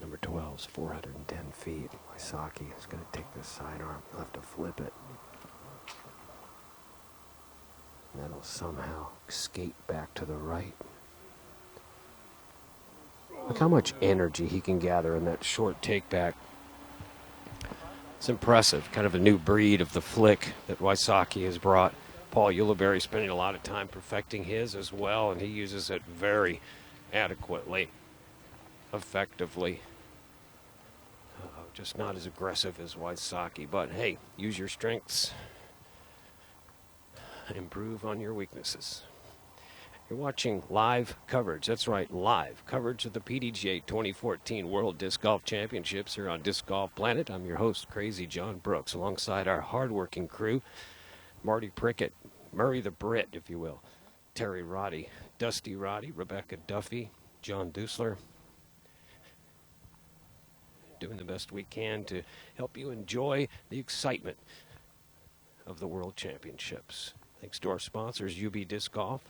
Number 12 is 410 feet. Wysocki is going to take this sidearm. He'll have to flip it. And that'll somehow skate back to the right. Look how much energy he can gather in that short take back. It's impressive. Kind of a new breed of the flick that Wysocki has brought. Paul Ulibarri spending a lot of time perfecting his as well, and he uses it very adequately, effectively. Just not as aggressive as Wysocki, but hey, use your strengths. Improve on your weaknesses. You're watching live coverage. That's right, live coverage of the PDGA 2014 World Disc Golf Championships here on Disc Golf Planet. I'm your host, Crazy John Brooks, alongside our hardworking crew, Marty Prickett, Murray the Brit, if you will, Terry Roddy, Dusty Roddy, Rebecca Duffy, John Dusler. Doing the best we can to help you enjoy the excitement of the World Championships. Thanks to our sponsors, UB Disc Golf,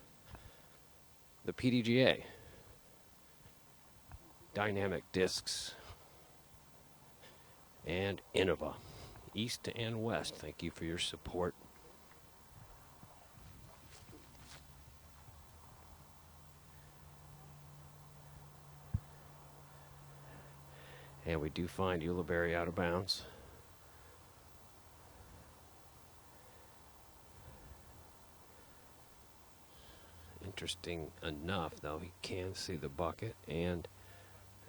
the PDGA, Dynamic Discs, and Innova, East and West. Thank you for your support. And we do find Ulibarri out of bounds. Interesting enough, though, he can see the bucket, and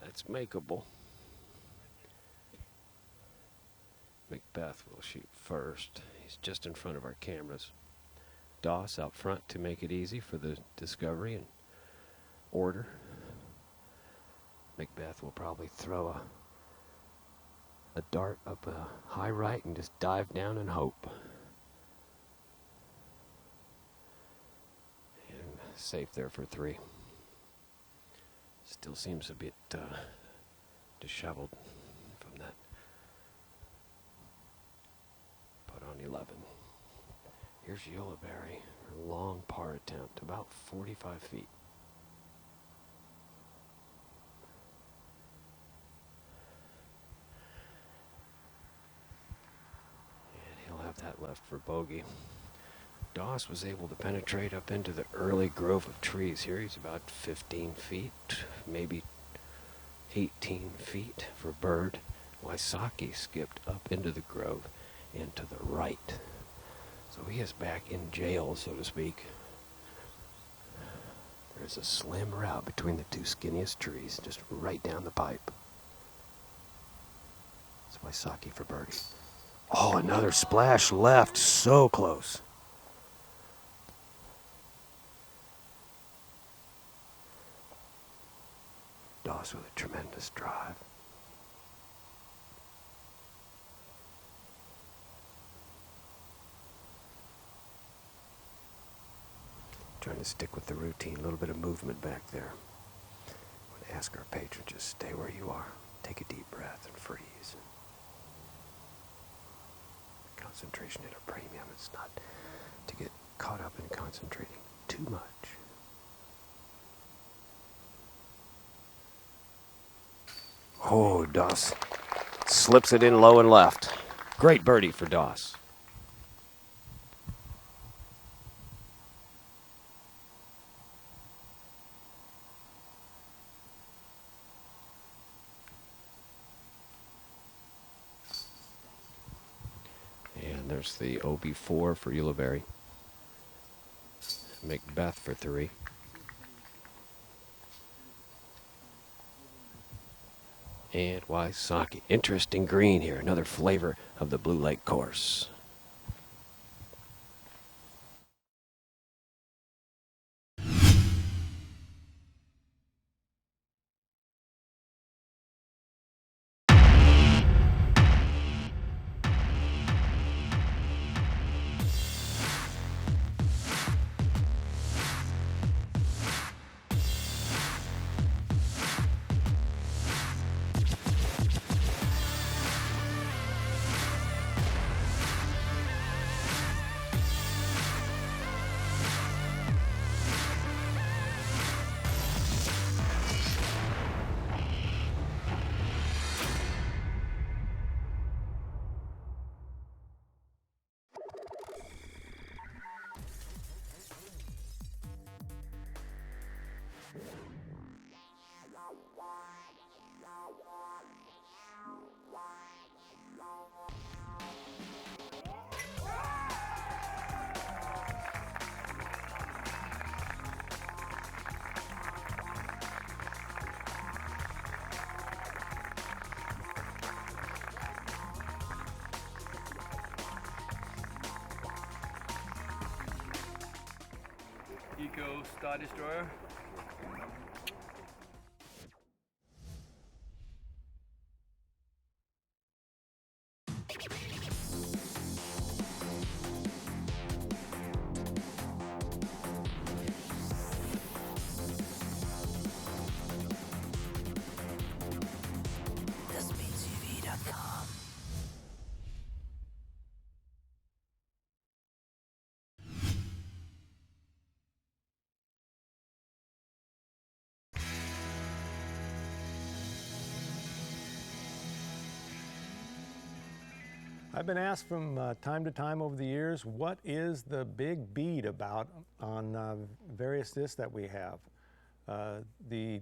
that's makeable. McBeth will shoot first. He's just in front of our cameras. Doss out front to make it easy for the discovery and order. McBeth will probably throw a dart up a high right and just dive down and hope. And safe there for 3. Still seems a bit disheveled from that putt on 11. Here's Ulibarri, her long par attempt, about 45 feet. That left for bogey. Doss was able to penetrate up into the early grove of trees here. He's about 15 feet, maybe 18 feet for bird. Wysocki skipped up into the grove and to the right. So he is back in jail, so to speak. There's a slim route between the two skinniest trees, just right down the pipe. It's Wysocki for birdie. Oh, another splash left. So close. Doss with a tremendous drive. Trying to stick with the routine. A little bit of movement back there. I'm going to ask our patron, just stay where you are. Take a deep breath and freeze. Concentration at a premium. It's not to get caught up in concentrating too much. Oh, Doss slips it in low and left. Great birdie for Doss. there's the OB4 for Ulibarri. McBeth for 3. And Wysocki. Interesting green here. Another flavor of the Blue Lake course. Eco Star Destroyer. I've been asked from time to time over the years, what is the big bead about on various discs that we have? The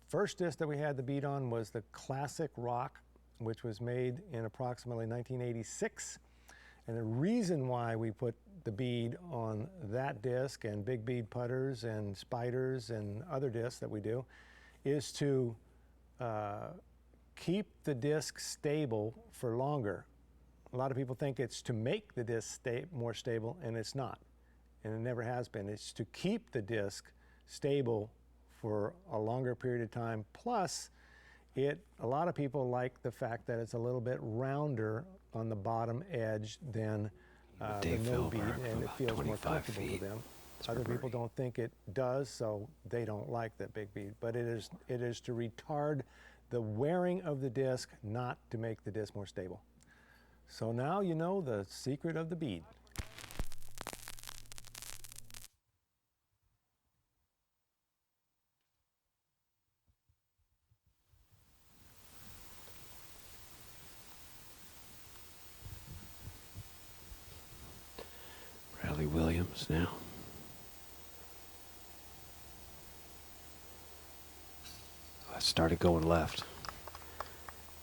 first disc that we had the bead on was the Classic Rock, which was made in approximately 1986. And the reason why we put the bead on that disc and big bead putters and spiders and other discs that we do is to keep the disc stable for longer. A lot of people think it's to make the disc more stable, and it's not. And it never has been. It's to keep the disc stable for a longer period of time. Plus, a lot of people like the fact that it's a little bit rounder on the bottom edge than the no bead, and it feels more comfortable to them. Other people don't think it does, so they don't like that big bead. But it is to retard the wearing of the disc, not to make the disc more stable. So now you know the secret of the bead. Bradley Williams now. Started going left.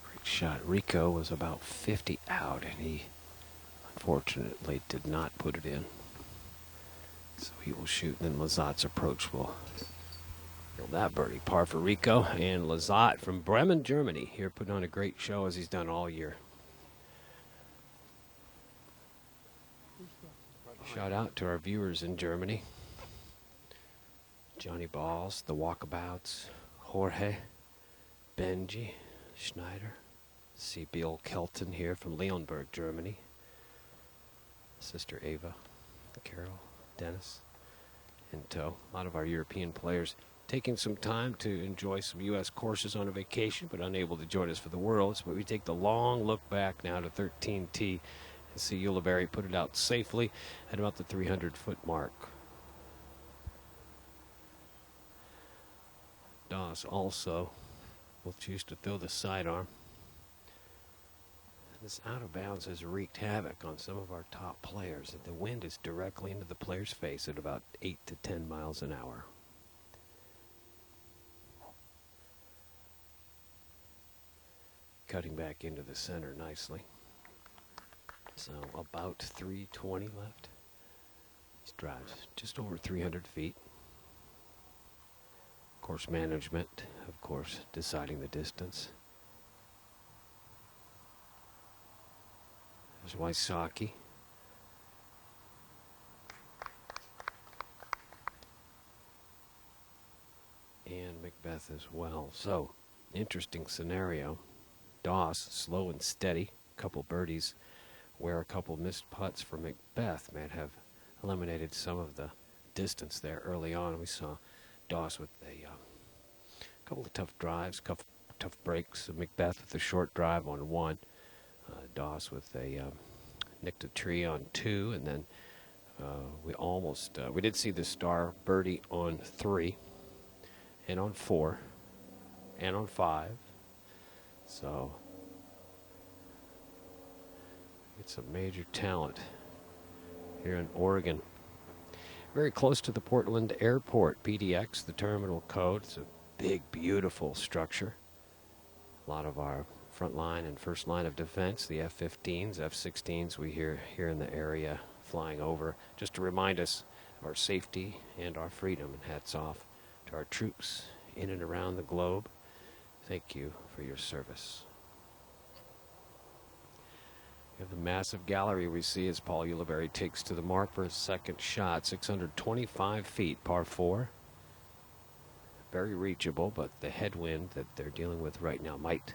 Great shot. Rico was about 50 out, and he unfortunately did not put it in. So he will shoot, and then Lazat's approach will kill that birdie. Par for Rico, and Lazat from Bremen, Germany, here putting on a great show as he's done all year. Shout out to our viewers in Germany. Johnny Balls, The Walkabouts, Jorge, Benji, Schneider. See Bill Kelton here from Leonberg, Germany. Sister Ava, Carol, Dennis, in tow. A lot of our European players taking some time to enjoy some U.S. courses on a vacation, but unable to join us for the Worlds. But we take the long look back now to 13T and see Ulibarri put it out safely at about the 300-foot mark. Doss also will choose to throw the sidearm. This out of bounds has wreaked havoc on some of our top players. The wind is directly into the player's face at about 8 to 10 miles an hour. Cutting back into the center nicely. So about 320 left. This drives just over 300 feet. Course management, of course, deciding the distance. There's Wysocki. And McBeth as well. So, interesting scenario. Doss, slow and steady. Couple birdies, where a couple missed putts for McBeth might have eliminated some of the distance there early on. We saw Doss with a couple of tough drives, couple tough breaks. McBeth with a short drive on 1. Doss with a nicked a tree on 2, and then we did see the star birdie on 3, and on 4, and on 5. So it's a major talent here in Oregon. Very close to the Portland Airport. PDX, the terminal code. It's a big, beautiful structure. A lot of our front line and first line of defense, the F-15s, F-16s, we hear here in the area flying over, just to remind us of our safety and our freedom. And hats off to our troops in and around the globe. Thank you for your service. We have the massive gallery we see as Paul Ulibarri takes to the mark for his second shot. 625 feet, par 4. Very reachable, but the headwind that they're dealing with right now might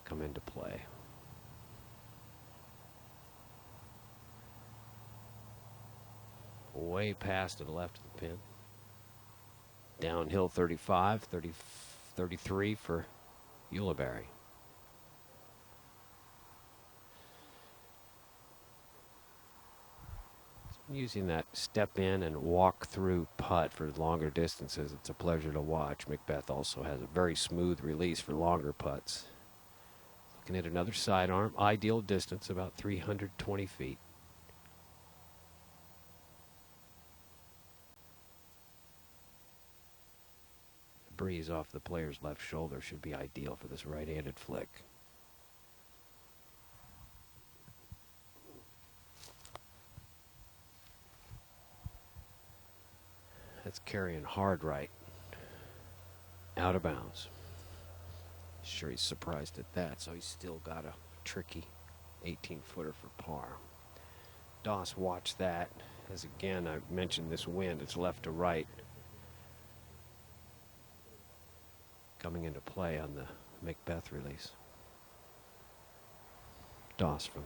come into play. Way past to the left of the pin. Downhill 35, 33 for Ulibarri. Using that step in and walk through putt for longer distances, it's a pleasure to watch. McBeth also has a very smooth release for longer putts. Looking at another sidearm, ideal distance about 320 feet. The breeze off the player's left shoulder should be ideal for this right-handed flick. That's carrying hard right. Out of bounds. Sure he's surprised at that, so he's still got a tricky 18-footer for par. Doss, watch that. As again, I mentioned this wind, it's left to right. Coming into play on the McBeth release. Doss from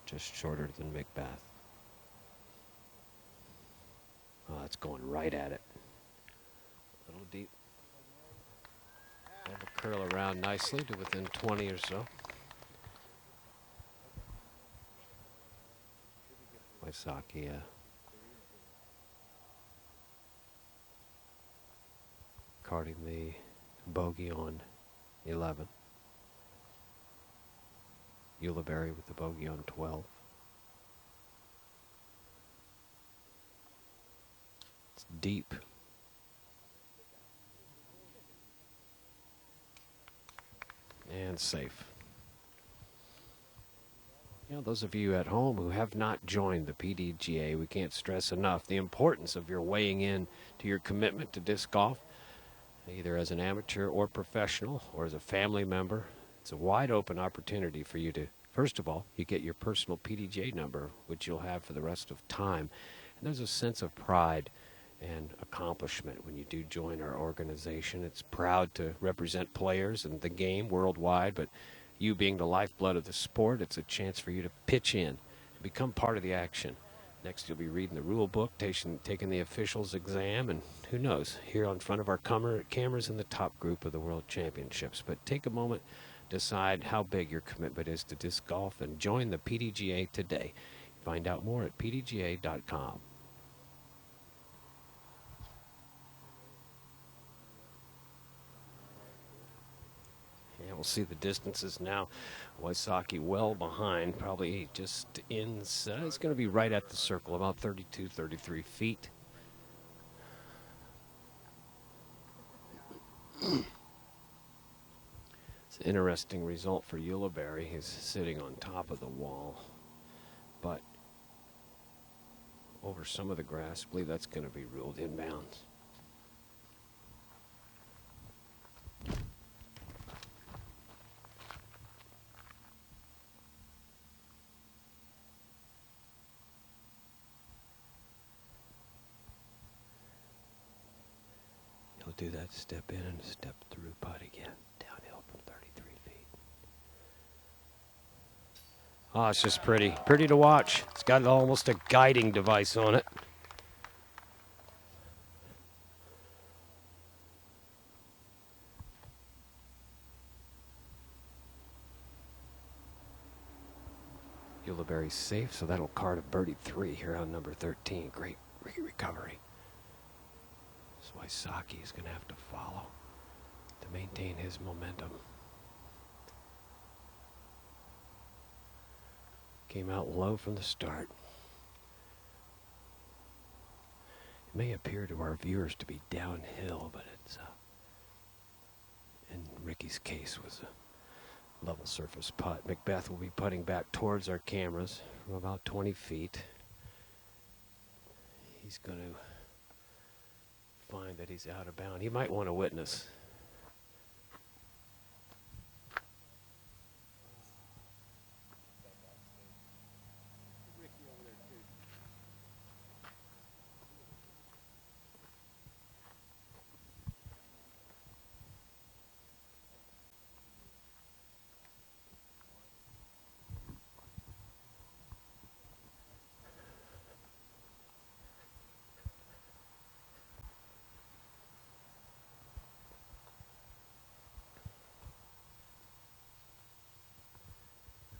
just shorter than McBeth. Oh, it's going right at it. A little deep. Have a curl around nicely to within 20 or so. Wysocki carding the bogey on 11. Ulibarri with the bogey on 12. It's deep. And safe. You know, those of you at home who have not joined the PDGA, we can't stress enough the importance of your weighing in to your commitment to disc golf, either as an amateur or professional or as a family member. It's a wide open opportunity for you to, first of all, you get your personal PDGA number, which you'll have for the rest of time. And there's a sense of pride and accomplishment when you do join our organization. It's proud to represent players and the game worldwide, but you being the lifeblood of the sport, it's a chance for you to pitch in and become part of the action. Next, you'll be reading the rule book, taking the officials exam, and who knows, here in front of our cameras in the top group of the World Championships. But take a moment, decide how big your commitment is to disc golf, and join the PDGA today. Find out more at pdga.com. Yeah, we'll see the distances now. Wysocki well behind, probably just inside. It's going to be right at the circle, about 32, 33 feet. It's It's an interesting result for Ulibarri. He's sitting on top of the wall, but over some of the grass, I believe that's going to be ruled inbounds. He'll do that step in and step through putt again, downhill from 33 feet. Oh, it's just pretty to watch. It's got almost a guiding device on it. Ulibarri's safe, so that'll card a birdie 3 here on number 13. Great recovery. So Wysocki is going to have to follow to maintain his momentum. Came out low from the start. It may appear to our viewers to be downhill, but it's, in Ricky's case, was a level surface putt. McBeth will be putting back towards our cameras from about 20 feet. He's going to find that he's out of bounds. He might want to witness.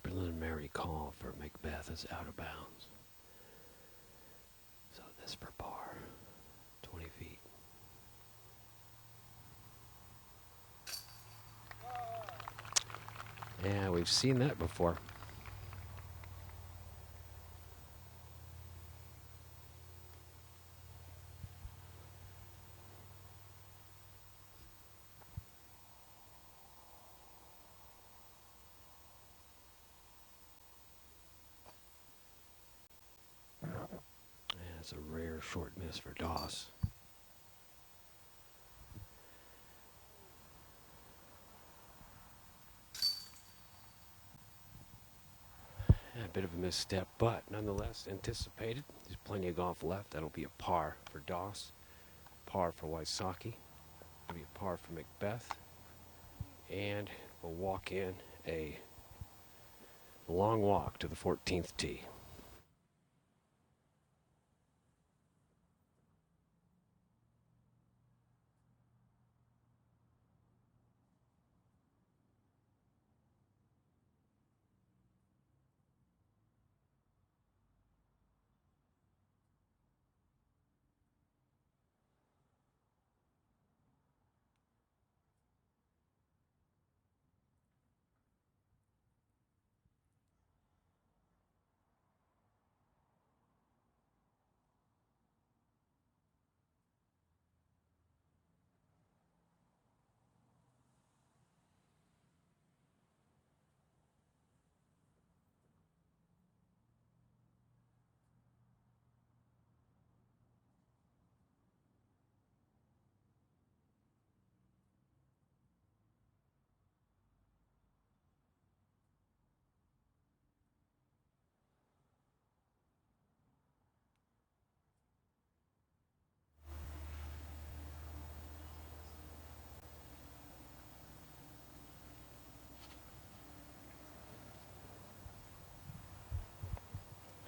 Preliminary call for McBeth is out of bounds. So this for par, 20 feet. Yeah, we've seen that before. That's a rare short miss for Doss. A bit of a misstep, but nonetheless anticipated. There's plenty of golf left. That'll be a par for Doss, par for Wysocki, it'll be a par for McBeth, and we'll walk in a long walk to the 14th tee.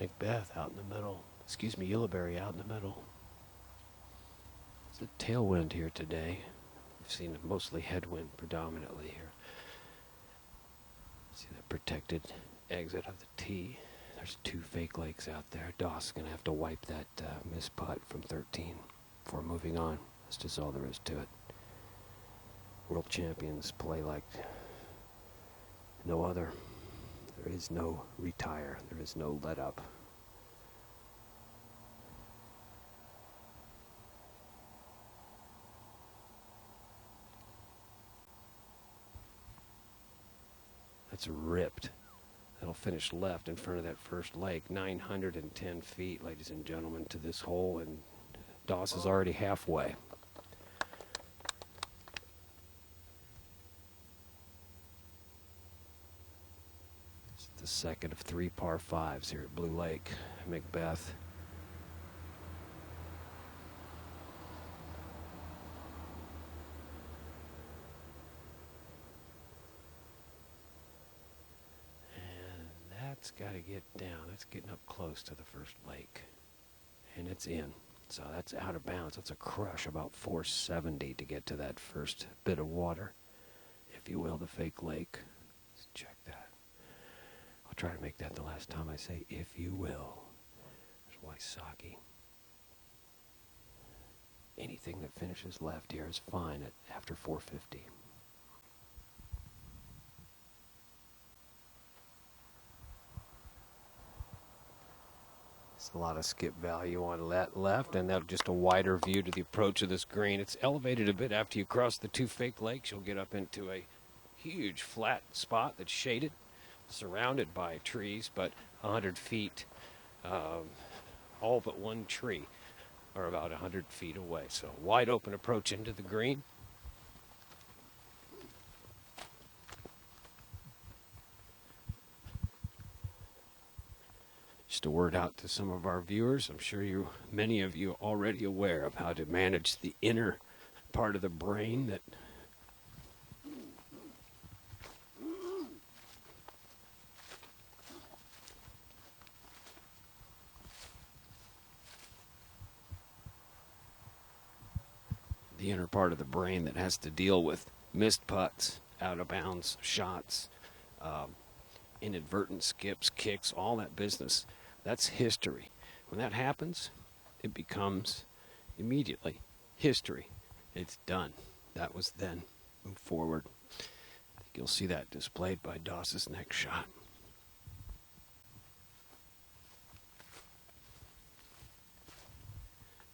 McBeth out in the middle. Excuse me, Ulibarri out in the middle. It's a tailwind here today. We've seen mostly headwind predominantly here. See the protected exit of the tee. There's 2 fake lakes out there. Doss is going to have to wipe that missed putt from 13 before moving on. That's just all there is to it. World champions play like no other. There is no retire. There is no let up. that's ripped. That'll finish left in front of that first lake. 910 feet, ladies and gentlemen, to this hole, and Doss is already halfway. It's the second of 3 par 5s here at Blue Lake, McBeth. It's got to get down. It's getting up close to the first lake. And it's in. So that's out of bounds. That's a crush about 470 to get to that first bit of water, if you will, the fake lake. Let's check that. I'll try to make that the last time I say, if you will. There's Wysocki. Anything that finishes left here is fine after 450. A lot of skip value on that left, and that's just a wider view to the approach of this green. It's elevated a bit after you cross the 2 fake lakes. You'll get up into a huge flat spot that's shaded, surrounded by trees, but 100 feet, all but one tree are about 100 feet away. So wide open approach into the green. Just a word out to some of our viewers. I'm sure many of you are already aware of how to manage the inner part of the brain that has to deal with missed putts, out of bounds shots, inadvertent skips, kicks, all that business. That's history. When that happens, it becomes immediately history. It's done. That was then. Move forward. I think you'll see that displayed by Doss's next shot.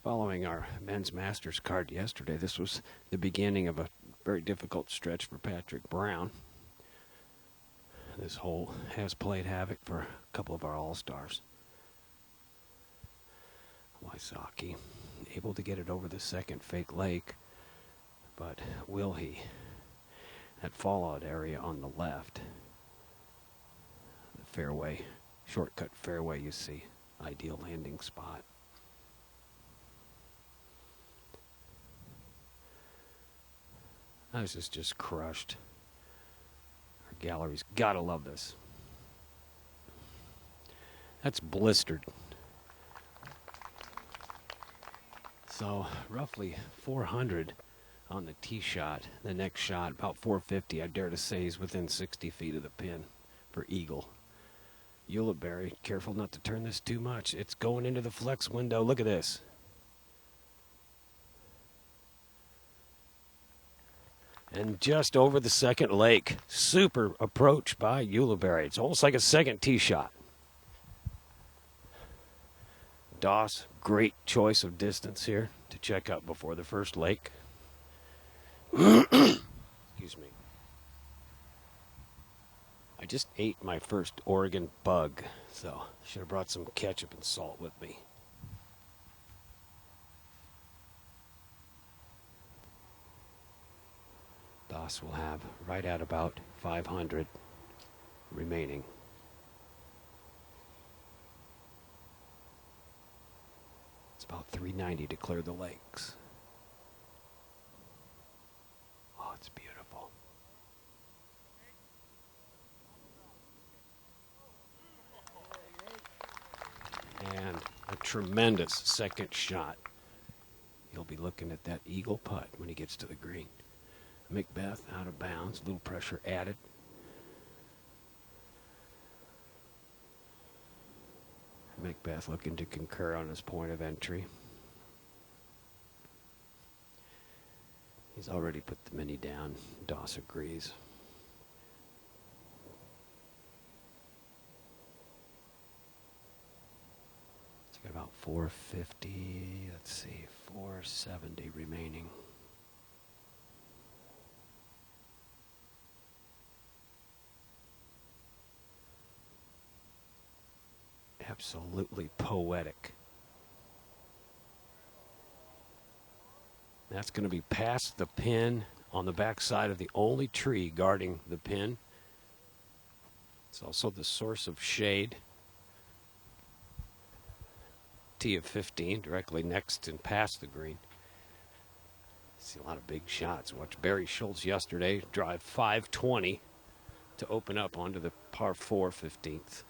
Following our men's Masters card yesterday, this was the beginning of a very difficult stretch for Patrick Brown. This hole has played havoc for a couple of our all-stars. Wysocki able to get it over the second fake lake, but will he? That fallout area on the left, the fairway, shortcut fairway, you see, ideal landing spot. This is just crushed. Our gallery's gotta love this. That's blistered. So roughly 400 on the tee shot. The next shot, about 450, I dare to say, is within 60 feet of the pin for eagle. Ulibarri, careful not to turn this too much. It's going into the flex window. Look at this. And just over the second lake. Super approach by Ulibarri. It's almost like a second tee shot. Doss, great choice of distance here to check out before the first lake. Excuse me. I just ate my first Oregon bug, so should have brought some ketchup and salt with me. Doss will have right at about 500 remaining. It's about 390 to clear the lakes. Oh, it's beautiful. And a tremendous second shot. He'll be looking at that eagle putt when he gets to the green. McBeth out of bounds, a little pressure added. McBeth looking to concur on his point of entry. He's already put the mini down. Doss agrees. It's got about 450, let's see, 470 remaining. Absolutely poetic. That's going to be past the pin on the back side of the only tree guarding the pin. It's also the source of shade. Tee of 15 directly next and past the green. See a lot of big shots. Watch Barry Schultz yesterday drive 520 to open up onto the par 4 15th.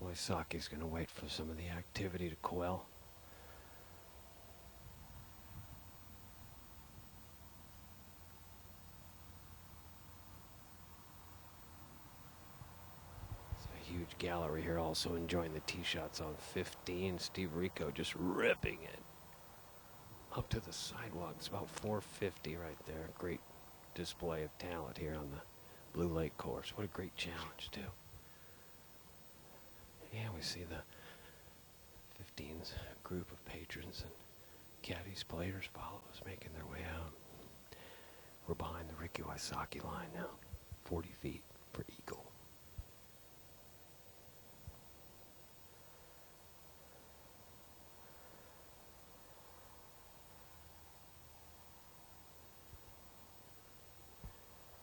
Wysocki's going to wait for some of the activity to quell. It's a huge gallery here, also enjoying the tee shots on 15. Steve Rico just ripping it up to the sidewalk. It's about 450 right there. Great display of talent here on the Blue Lake course. What a great challenge, too. Yeah, we see the 15's group of patrons and caddies, players, followers making their way out. We're behind the Ricky Wysocki line now. 40 feet for eagle.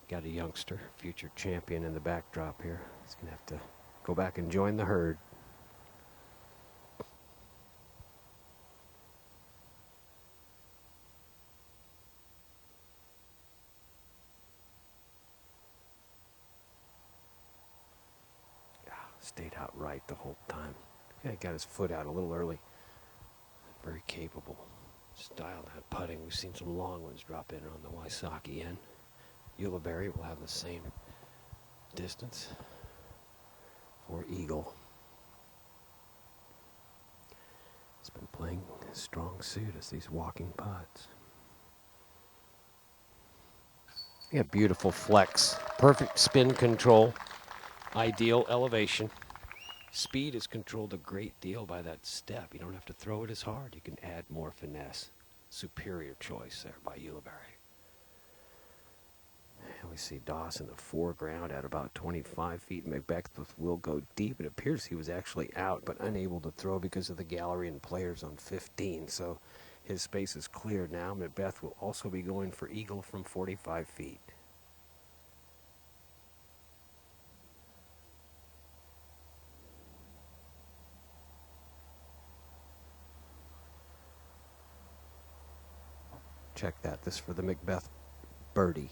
Got a youngster, future champion in the backdrop here. He's going to have to go back and join the herd. Stayed out right the whole time. Yeah, he got his foot out a little early. Very capable. Style that putting. We've seen some long ones drop in on the Wysocki end. Ulibarri will have the same distance for eagle. He's been playing a strong suit as these walking putts. Yeah, beautiful flex. Perfect spin control. Ideal elevation. Speed is controlled a great deal by that step. You don't have to throw it as hard. You can add more finesse. Superior choice there by Ulibarri. And we see Doss in the foreground at about 25 feet. McBeth will go deep. It appears he was actually out but unable to throw because of the gallery and players on 15. So his space is clear now. McBeth will also be going for eagle from 45 feet. Check that. This for the McBeth birdie.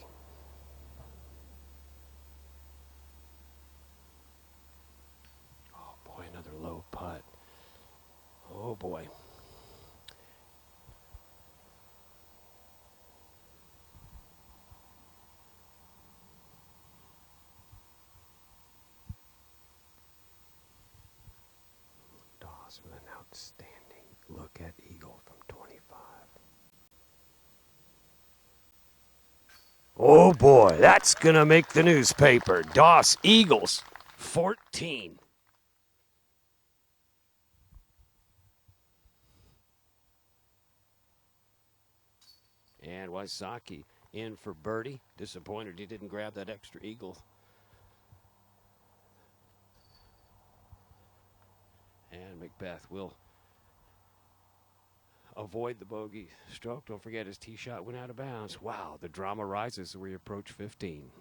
Oh boy, another low putt. Oh boy. Doss with an outstanding look at eagle from 25. Oh boy, that's gonna make the newspaper. Doss Eagles, 14. And Wysocki in for birdie. Disappointed he didn't grab that extra eagle. And McBeth will avoid the bogey stroke. Don't forget his tee shot went out of bounds. Wow, the drama rises as we approach 15.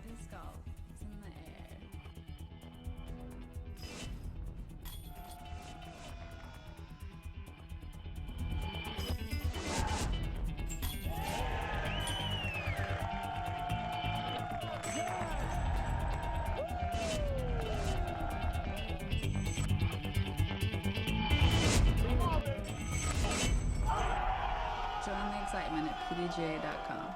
Disc golf. It's in the air. Join the excitement at PDGA.com.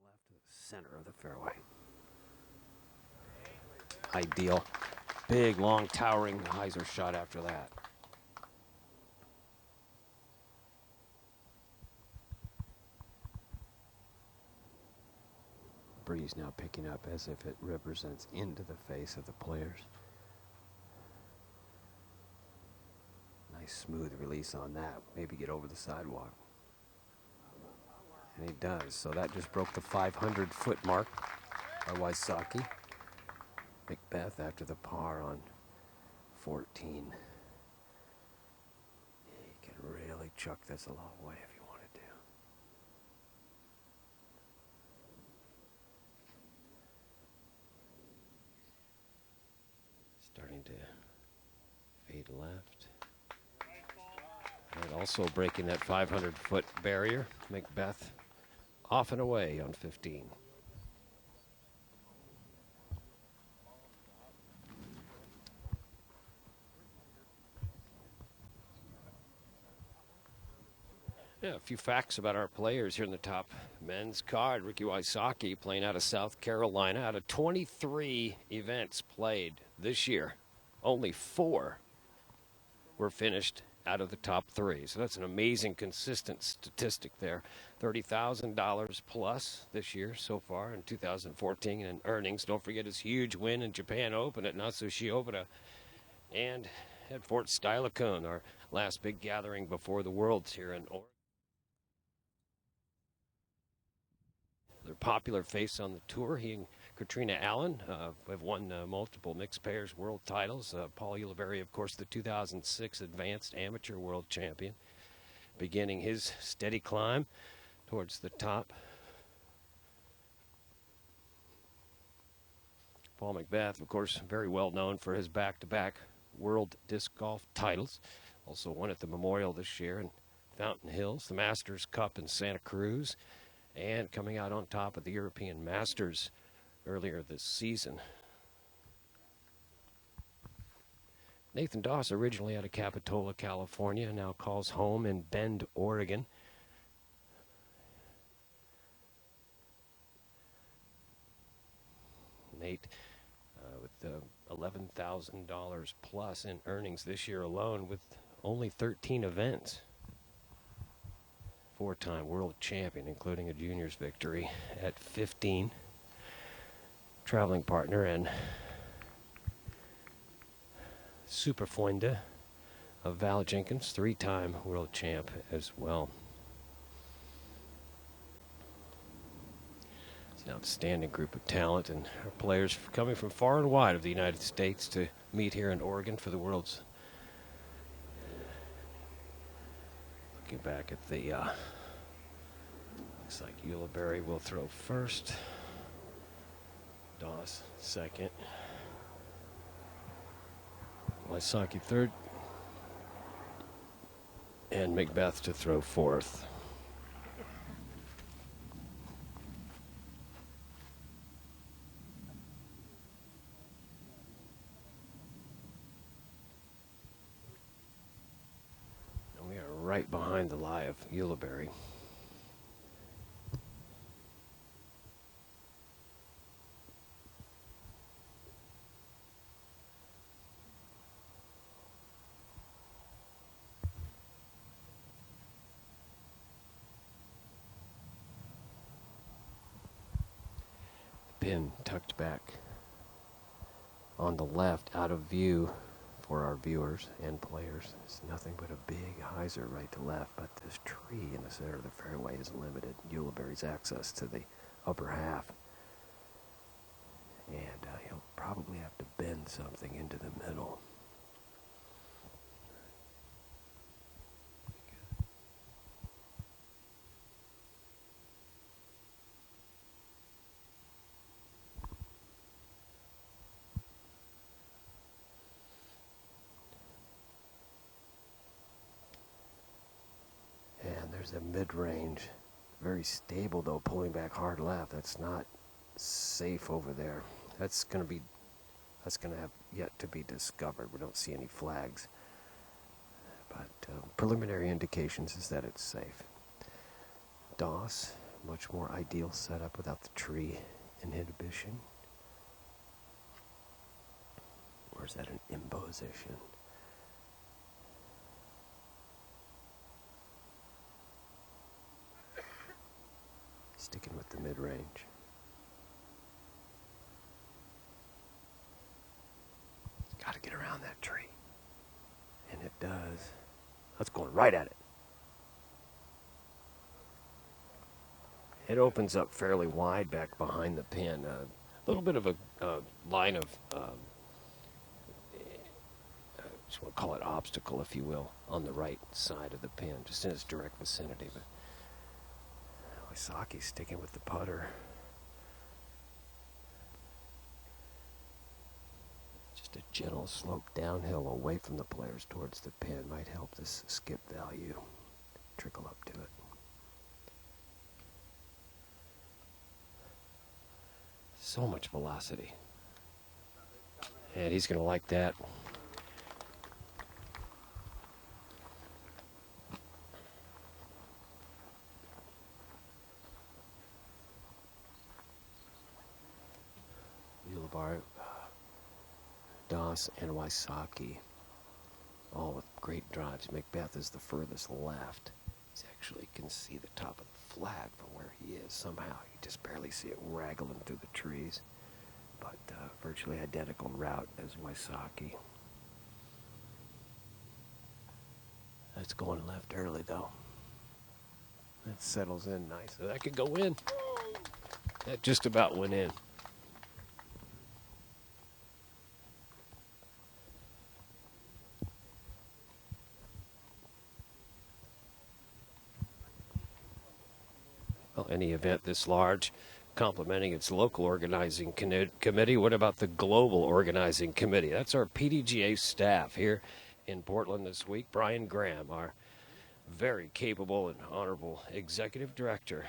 Left to the center of the fairway. Ideal. Big, long, towering hyzer shot after that. Breeze now picking up as if it represents into the face of the players. Nice smooth release on that. Maybe get over the sidewalk. And he does. So that just broke the 500-foot mark by Wysocki. McBeth after the par on 14. You can really chuck this a long way if you wanted to. Starting to fade left. And also breaking that 500-foot barrier. McBeth off and away on 15. Yeah, a few facts about our players here in the top men's card. Ricky Wysocki playing out of South Carolina. Out of 23 events played this year, only 4 were finished out of the top 3. So that's an amazing, consistent statistic there. $30,000 plus this year so far in 2014 in earnings. Don't forget his huge win in Japan Open at Natsushi-Obata and at Fort Steilacoon, our last big gathering before the Worlds here in Oregon. Their popular face on the tour. He and Katrina Allen have won multiple mixed pairs world titles. Paul Ulibarri, of course, the 2006 Advanced Amateur World Champion, beginning his steady climb towards the top. Paul McBeth, of course, very well known for his back-to-back World Disc Golf titles. Also won at the Memorial this year in Fountain Hills, the Masters Cup in Santa Cruz, and coming out on top of the European Masters earlier this season. Nathan Doss, originally out of Capitola, California, now calls home in Bend, Oregon. Nate with $11,000 plus in earnings this year alone with only 13 events. 4-time world champion, including a juniors victory at 15. Traveling partner and Superfreunde of Val Jenkins, 3-time world champ as well. It's an outstanding group of talent, and our players coming from far and wide of the United States to meet here in Oregon for the World's. Looking back at the, looks like Ulibarri will throw first, Doss second, Wysocki third, and McBeth to throw fourth. And we are right behind the lie of Ulibarri. Pin tucked back on the left, out of view for our viewers and players. It's nothing but a big hyzer right to left, but this tree in the center of the fairway is limited Ulibarri's access to the upper half. And he'll probably have to bend something into the middle. There's a mid-range, very stable though, pulling back hard left. That's not safe over there. That's gonna have yet to be discovered. We don't see any flags, but preliminary indications is that it's safe. Doss, much more ideal setup without the tree inhibition. Or is that an imposition? Sticking with the mid-range. Got to get around that tree. And it does. That's going right at it. It opens up fairly wide back behind the pin. A little bit of a line of, just want to call it obstacle, if you will, on the right side of the pin, just in its direct vicinity. But Wysocki's sticking with the putter. Just a gentle slope downhill away from the players towards the pin might help this skip value trickle up to it. So much velocity. And he's going to like that. Ulibarri, Doss, and Wysocki, all with great drives. McBeth is the furthest left. He actually can see the top of the flag from where he is. Somehow you just barely see it raggling through the trees. But virtually identical route as Wysocki. That's going left early though. That settles in nicely. That could go in. That just about went in. Well, any event this large, complementing its local organizing committee, what about the global organizing committee? That's our PDGA staff here in Portland this week. Brian Graham, our very capable and honorable executive director,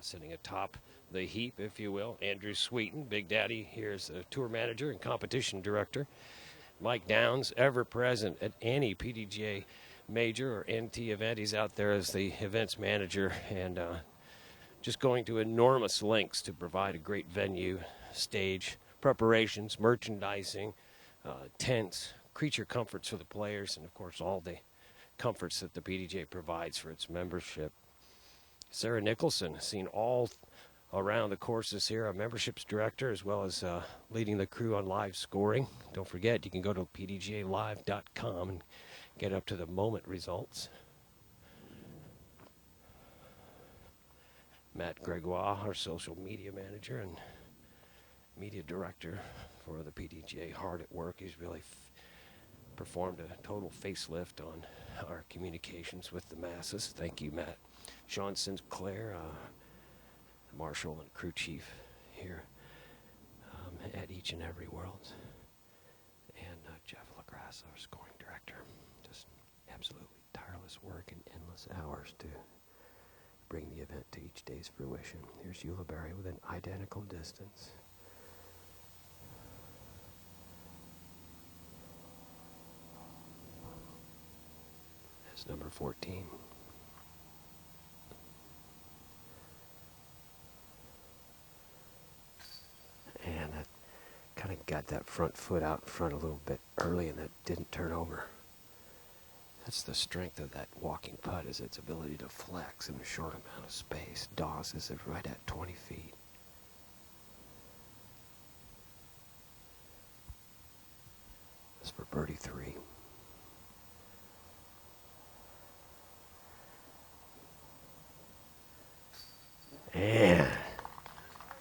sitting atop the heap, if you will. Andrew Sweeten, Big Daddy, here's the tour manager and competition director. Mike Downs, ever present at any PDGA major or NT event. He's out there as the events manager and just going to enormous lengths to provide a great venue, stage, preparations, merchandising, tents, creature comforts for the players, and of course all the comforts that the PDGA provides for its membership. Sarah Nicholson, seen all around the courses here, a memberships director, as well as leading the crew on live scoring. Don't forget, you can go to pdgalive.com and get up to the moment results. Matt Gregoire, our social media manager and media director for the PDGA, hard at work. He's really performed a total facelift on our communications with the masses. Thank you, Matt. Sean Sinclair, marshal and crew chief here at each and every Worlds. And Jeff LaGrasse, our scoring director. Just absolutely tireless work and endless hours to bring the event to each day's fruition. Here's Ulibarri with an identical distance. That's number 14. And that kind of got that front foot out in front a little bit early, and that didn't turn over. That's the strength of that walking putt, is its ability to flex in a short amount of space. Doss is right at 20 feet. That's for birdie 3. And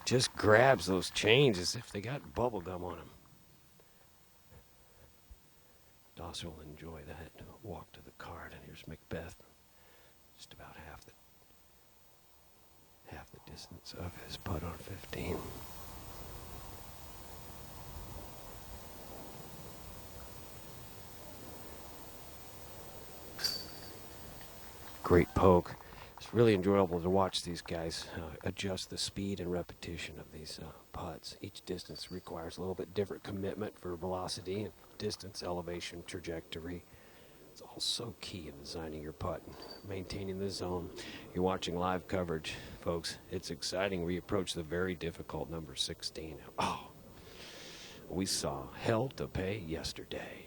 just grabs those chains as if they got bubble gum on them. Doss will enjoy that walk to the card. And here's McBeth, just about half the distance of his putt on 15. Great poke. It's really enjoyable to watch these guys adjust the speed and repetition of these putts. Each distance requires a little bit different commitment for velocity and distance, elevation, trajectory. It's all so key in designing your putt and maintaining the zone. You're watching live coverage, folks. It's exciting. We approach the very difficult number 16. Oh, we saw hell to pay yesterday.